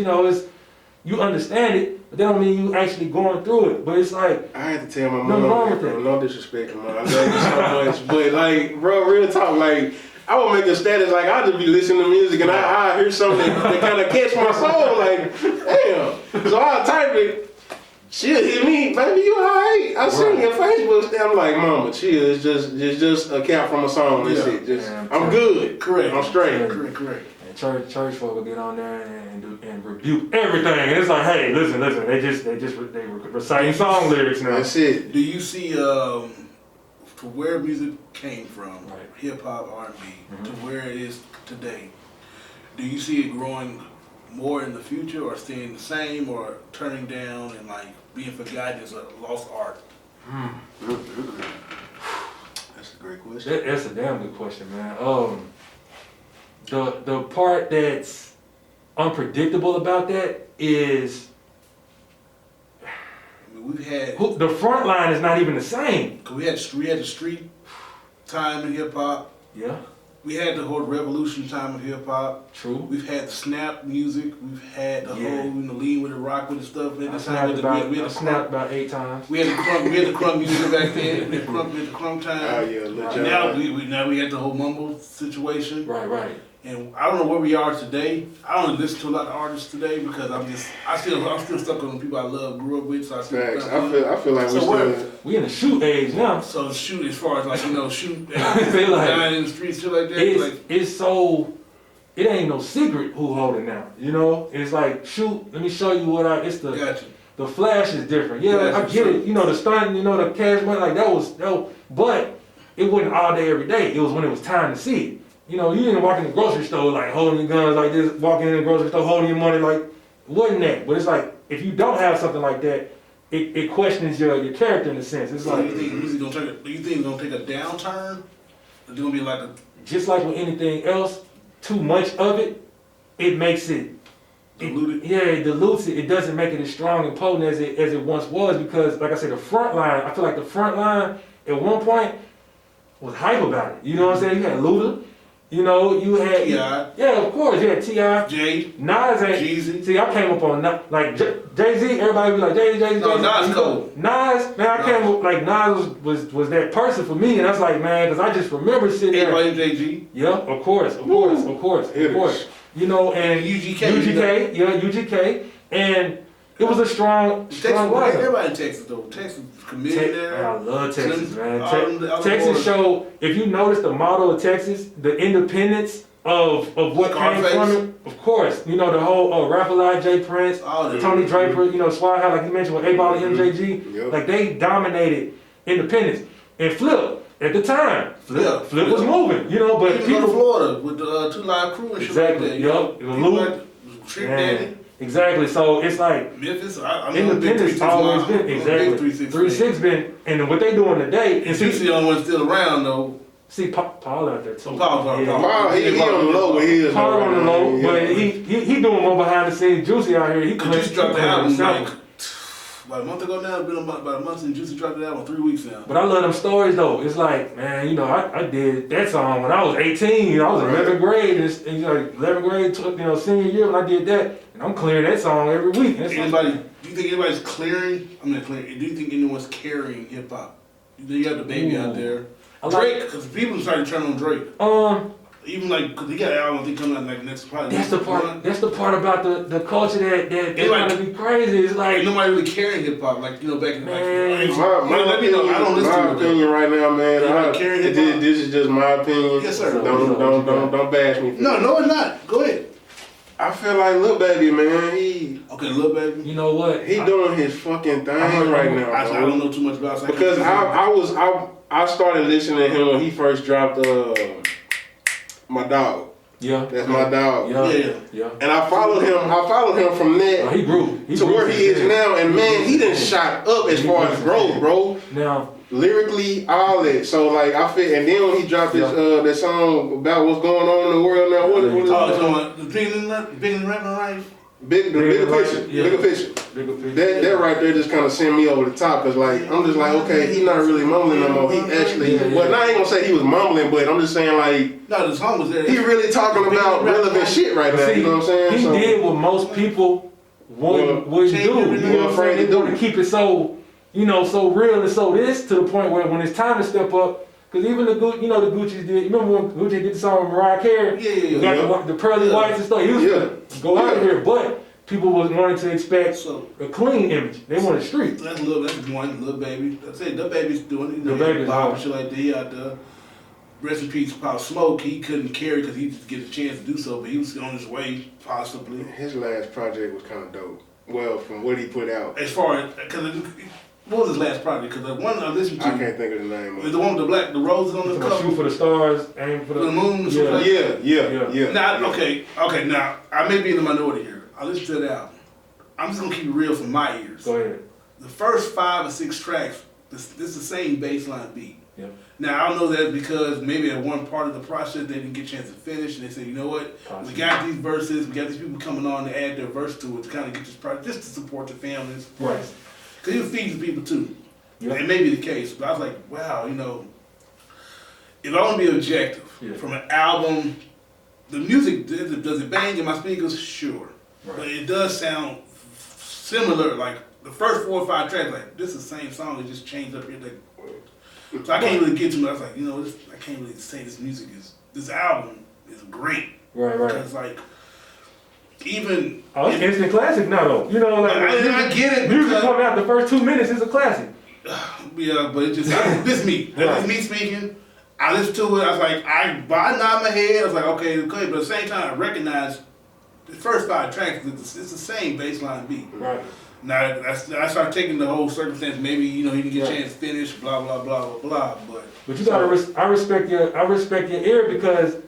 you understand it, but that don't mean you actually going through it. But it's like, I had to tell my nothing wrong mom, with that. no disrespect, man. I love you so much, but like, bro, real talk, like, I would make a status like I just be listening to music and I hear something that kind of catch my soul, like, damn. So I type it, she'll hit me, baby, you alright? I seen your Facebook stamp. I'm like, mama, chill. It's just a cap from a song. That's it. I'm good. Correct. I'm straight. Correct. Church folk will get on there and rebuke everything, and it's like, hey, listen, they reciting song lyrics now. That's it. Do you see to where music came from, Right. hip hop, R&B, to where it is today? Do you see it growing more in the future, or staying the same, or turning down and like being forgotten as a lost art? That's a great question. That's a damn good question, man. The part that's unpredictable about that is We've had the front line is not even the same. we had the street time in hip hop. Yeah, We had the whole revolution time in hip hop. true. We've had the snap music. We've had the Yeah. whole lean with the rock with the stuff. I snapped about 8 times. We had the crunk music back then. We had the crunk time. Oh yeah, legit. Now we had the whole mumble situation. Right. And I don't know where we are today. I don't listen to a lot of artists today because I'm still stuck on the people I love, grew up with. So Facts. I feel like So we're still. We in the shoot age now. So shoot, as far as like shoot, Say like- dying in the streets, shit like that. It ain't no secret who hold it now. It's like, shoot, let me show you Gotcha. the flash is different. Yeah, Flash I is get it. different. The stunt, the cash money, like that was, but it wasn't all day every day. It was when it was time to see it. You didn't walk in the grocery store like holding your guns like this, walking in the grocery store holding your money like, it wasn't that. But it's like, if you don't have something like that, it questions your character in a sense. It's So like, do you think it's gonna take a downturn? Or it's gonna be like a just like with anything else, too much of it makes it diluted? it dilutes it. It doesn't make it as strong and potent as it once was, because, like I said, the front line, I feel like the front line at one point was hype about it. You know what I'm saying? You had Luda. You had T.I. Yeah, of course. You had T.I. Jay, Nas ain't. Jeezy. See, I came up on like Jay-Z. Everybody be like Jay-Z. No, Nas cool. Nas, man, I came up like Nas was that person for me, and I was like, man, because I just remember sitting there. Everybody JG. Yeah, of course. Hitters. And UGK. UGK, and it was a strong lineup. Everybody in Texas though. Texas committed there. I love Texas, man. All the Texas borders. show, if you notice the motto of Texas, the independence of what came from it. Of course, you know, the whole Rap-A-Lot, J. Prince, Tony Draper, you know, Swag High, like you mentioned with A-Ball and MJG, like they dominated independence. And Flip, at the time, Flip was moving, you know, but people in Florida with the 2 Live Crew and shit like that. Yup, the Loop. Trick Daddy. Exactly, so it's like Memphis, I know independence always been, exactly. 3-6 been, and what they doing today, and Juicy the only one still around though. See, Paul out there too. Paul, he on the low, but he is Paul on the low, but he doing more behind the scenes. Juicy out here, he Juicy dropped the album like about a month ago now. It's been about a month since Juicy dropped the album, 3 weeks now. But I love them stories though. It's like, man, you know, I did that song when I was 18. I was in 11th grade, and you know, 11th grade, you know, senior year when I did that, and I'm clearing that song every week. Do you think anybody's clearing? I'm not clearing. Do you think anyone's carrying hip hop? You got the baby out there. Drake, because people started turning on Drake. Even like, cause he got an album I think coming out like next probably. That's the part. That's the part about the culture that like, to be crazy. It's like nobody really carrying hip hop like you know back in the let me know. I don't listen to my opinion right now, man. This is just my opinion. Yes, sir. Don't bash me. No, it's not. Go ahead. I feel like Lil Baby, man. Okay, Lil Baby. You know what? He doing his fucking thing right now. I don't know too much about it. Because I started listening to him when he first dropped My Dog. Yeah. That's My Dog. Yeah. And I followed him from that he grew to where he is now. And man, he done shot up as far as growth, bro. Now lyrically, all that. So like I feel, and then when he dropped this that song about what's going on in the world now, what is it? The big in rapping life. Bigger picture. That right there just kind of sent me over the top because like I'm just like okay, he not really mumbling no more. He actually, well, now I ain't gonna say he was mumbling, but I'm just saying like no, the song was there. He really talking about relevant shit right now. You know what I'm saying? He did what most people wouldn't do. You know what I'm saying? They want to keep it so, you know, so real and so this to the point where when it's time to step up. Because even the Gucci's did. You remember when Gucci did the song with Mariah Carey? Got the pearly whites and stuff. He was gonna go out of here, but people was wanting to expect a clean image. They wanted street. That's one Lil Baby. I say the baby's doing it. The baby's Bob and shit like that. He out there. Rest in peace, Pop Smoke. He couldn't carry because he didn't get a chance to do so, but he was on his way possibly. His last project was kind of dope. Well, from what he put out. As far as because. What was his last project? Because the one I listened to, I can't think of the name. The one with the roses on the cover. Shoot for the stars, aim for the moon. Yeah. Now, okay. Now I may be in the minority here. I listened to that album. I'm just gonna keep it real from my ears. Go ahead. The first 5 or 6 tracks, this is the same baseline beat. Yeah. Now I don't know that because maybe at one part of the process they didn't get a chance to finish, and they said, you know what, we got these verses, we got these people coming on to add their verse to it to kind of get this project, just to support the families. Right. Because he feeds the people too. Yep. It may be the case, but I was like, wow, you know, if I want to be objective from an album, the music, does it bang in my speakers? Sure. Right. But it does sound similar, like the first 4 or 5 tracks, like this is the same song, it just changed up here. Like, so I can't really get to it. I was like, you know, I can't really say this album is great. Right. Because like, even it's instant classic now though. You know, like I get it. Music come out the first 2 minutes is a classic. Yeah, but it just this is me. That's me speaking. I listened to it. I was like, I nod my head. I was like, okay. But at the same time, I recognize the first 5 tracks. It's the same baseline beat. Right. Now I started taking the whole circumstance. Maybe you know he didn't get a chance to finish. Blah blah blah blah blah. But you gotta. I respect your ear because.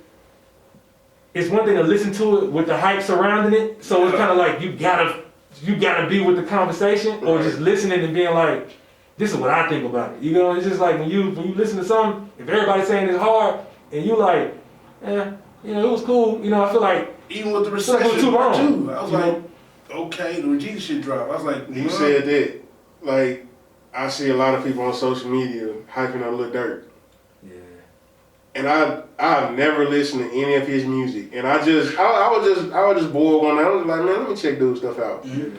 It's one thing to listen to it with the hype surrounding it, so it's kind of like you gotta be with the conversation, or just listening and being like, this is what I think about it. You know, it's just like when you listen to something, if everybody's saying it's hard, and you like, you know, it was cool. You know, I feel like even with the recession too long. I was like, okay, the Regina shit dropped. I was like, you said that, like, I see a lot of people on social media hyping up Lil Durk. And I've never listened to any of his music, and I was just bored one night. I was like, man, let me check dude's stuff out. Mm-hmm.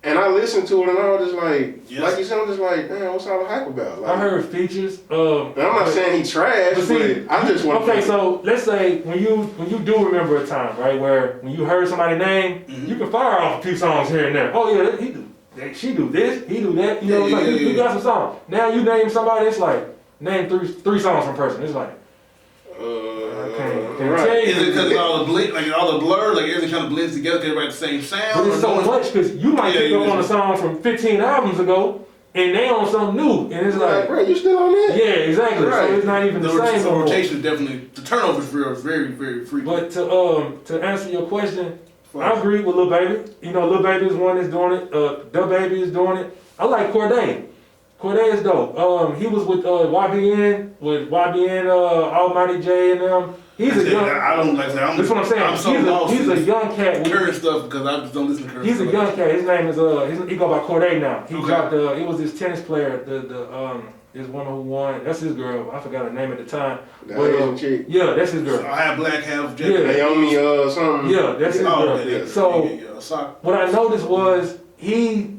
And I listened to it, and I was just like, like you said, I'm just like, man, what's all the hype about? Like, I heard features. I'm not saying he trash, but I just want. Okay, so let's say when you do remember a time, right, where when you heard somebody's name, you can fire off a few songs here and there. Oh yeah, she do this, he do that. You know, it's like you got some songs. Now you name somebody, it's like name three songs from a person. It's like. can't right. tell you. Is it because all the all the blur, like everything kind of blends together, everybody the same sound? But it's so much because you might pick up on a song from 15 albums ago and they on something new, and it's like, bro, you still on that? yeah, exactly. Right. So it's not even the same. The no more. rotation is definitely, the turnover is very, very frequent. But to answer your question, I agree with Lil Baby. You know, Lil Baby is one that's doing it. Da Baby is doing it. I like Corday. Corday is dope. He was with YBN, Almighty J and them. He's a young. I don't like that. That's what I'm saying. I'm so lost. He's a young cat. Current stuff because I just don't listen to current He's stuff. a young cat. His name is he go by Corday now. He Okay. dropped it was this tennis player, this woman who won. That's his girl. I forgot her name at the time. That Asian chick. Yeah, that's his girl. I have black, half Yeah. Naomi something. Yeah, that's his girl. yeah. So what I noticed was he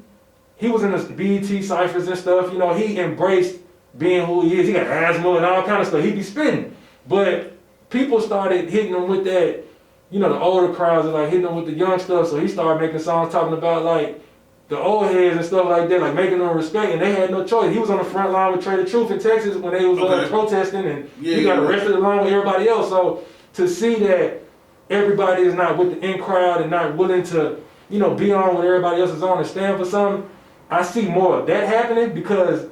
was in the BET ciphers and stuff. You know, he embraced being who he is. He got asthma and all kind of stuff. He be spitting, but people started hitting him with that. You know, the older crowds are like hitting him with the young stuff. So he started making songs talking about like the old heads and stuff like that, like making them respect. And they had no choice. He was on the front line with Trey the Truth in Texas when they was protesting, and he got arrested along with everybody else. So to see that everybody is not with the in crowd and not willing to, you know, be on when everybody else is on and stand for something, I see more of that happening because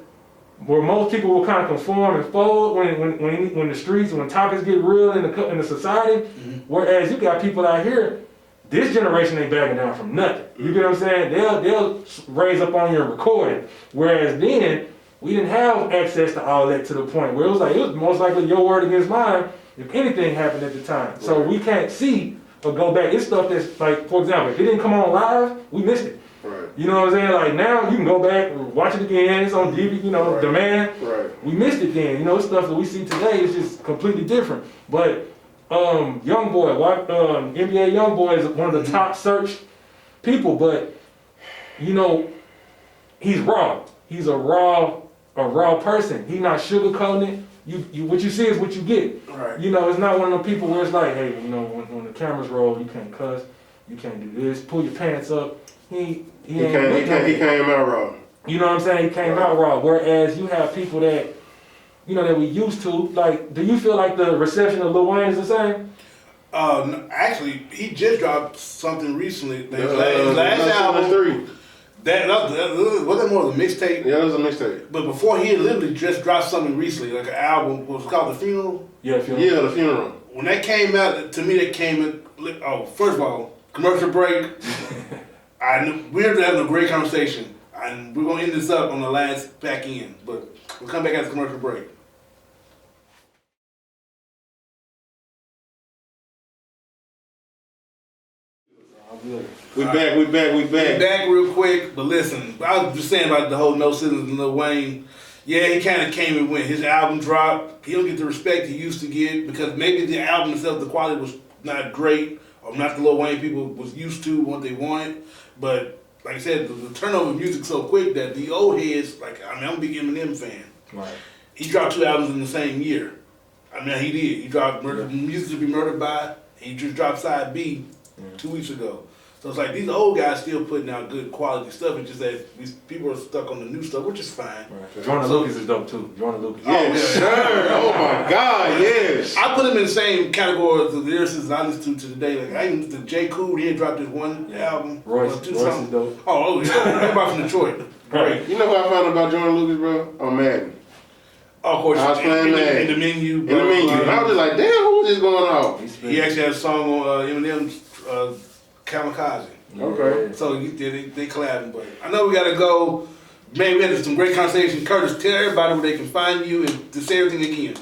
where most people will kind of conform and fold when the streets, when topics get real in the society, whereas you got people out here, this generation ain't backing down from nothing. You get what I'm saying? They'll raise up on your recording, whereas then we didn't have access to all that to the point where it was most likely your word against mine if anything happened at the time. So we can't see or go back. It's stuff that's like, for example, if it didn't come on live, we missed it. Right. You know what I'm saying? Like now you can go back and watch it again. It's on DVD, you know, demand. Right. We missed it then. You know, stuff that we see today is just completely different. But Young Boy, NBA Young Boy is one of the top searched people, but you know, he's raw. He's a raw person. He's not sugarcoating it. You what you see is what you get. Right. You know, it's not one of those people where it's like, hey, you know, when the cameras roll, you can't cuss, you can't do this, pull your pants up. He came out raw. You know what I'm saying? He came out raw. Whereas you have people that, you know, that we used to. Like, do you feel like the reception of Lil Wayne is the same? No, actually, he just dropped something recently. His last album. That wasn't more of a mixtape. Yeah, it was a mixtape. But before he had literally just dropped something recently, like an album. What was it called? The Funeral? Yeah, Funeral. Yeah, The Funeral. When that came out, to me, that came in. Oh, first of all, commercial break. We're having a great conversation. And we're going to end this up on the last back end. But we'll come back after commercial break. We back. We back real quick, but listen, I was just saying about the whole No Citizens and Lil Wayne. Yeah, he kind of came and went. His album dropped. He don't get the respect he used to get because maybe the album itself, the quality was not great, or not the Lil Wayne people was used to, what they wanted. But like I said, the turnover of music so quick that the old heads, I'm a big Eminem fan. Right. He dropped 2 albums in the same year. He did. He dropped Music to Be Murdered By. And he just dropped Side B 2 weeks ago. So it's like these old guys still putting out good quality stuff. It's just that these people are stuck on the new stuff, which is fine. Right. Jordan Lucas is dope too. Jordan Lucas. Yes, sir. Oh my God, yes. I put him in the same category as the lyricists I listen to today. Like I even the J. Cool, he had dropped his one album. Royce is dope. Oh, everybody from Detroit. Great. You know what I found about Jordan Lucas, bro? On Madden. Oh, of course. I was playing Madden. In the menu. In the menu. And I was just like, damn, who's this going on? He actually had a song on Eminem's Kamikaze. Okay. So they collabing, but I know we gotta go. Man, we had some great conversation. Curtis, tell everybody where they can find you and to say everything again.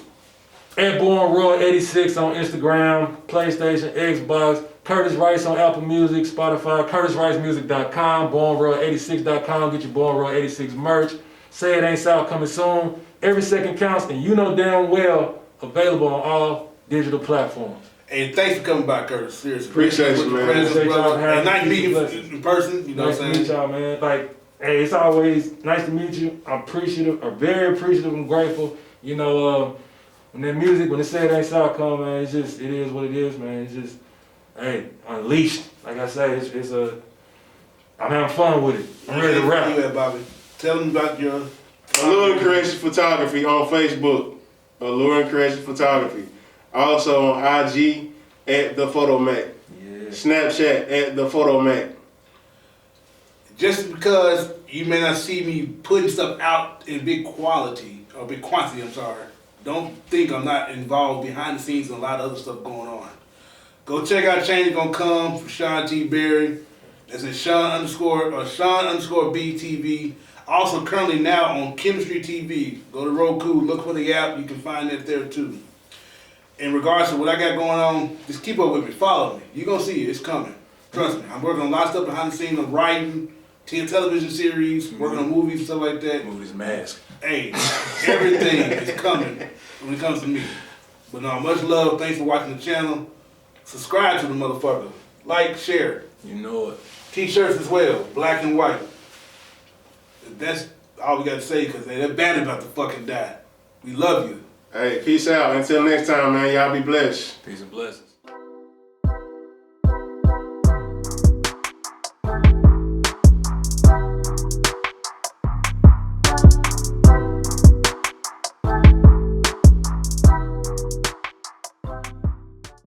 At Born Roy 86 on Instagram, PlayStation, Xbox. Curtis Rice on Apple Music, Spotify. CurtisRiceMusic.com, BornRoy86.com. Get your Born Roy 86 merch. Say It Ain't South coming soon. Every second counts, and you know damn well available on all digital platforms. Hey, thanks for coming by, Curtis. Seriously. Appreciate you, man. Appreciate y'all and nice having me. meeting you in person, you know Nice what I'm to meet saying? y'all, man. Like, hey, it's always nice to meet you. I'm appreciative, I'm very appreciative and grateful. You know, when that music, when the Say It Ain't South come, man, it is what it is, man. It's just, hey, unleashed. Like I say, I'm having fun with it. I'm ready to rap. Where you at, Bobby? Tell them about your... Alluring Creation Photography on Facebook. Alluring Creation Photography. Also on IG at the Photo Mac. Yeah. Snapchat at the Photo Mac. Just because you may not see me putting stuff out in big quality, or big quantity, I'm sorry, don't think I'm not involved behind the scenes and a lot of other stuff going on. Go check out Change Gonna Come from Sean T. Berry. That's at Sean _ B TV. Also currently now on Chemistry TV. Go to Roku, look for the app, you can find it there too. In regards to what I got going on, just keep up with me, follow me. You're gonna see it, it's coming. Trust me, I'm working on a lot of stuff behind the scenes. I'm writing, television series, working on movies and stuff like that. Movies mask. Hey, everything is coming when it comes to me. But no, much love, thanks for watching the channel. Subscribe to the motherfucker. Like, share. You know it. T-shirts as well, black and white. That's all we got to say because they're bad about to fucking die. We love you. Hey, peace out. Until next time, man. Y'all be blessed. Peace and blessings.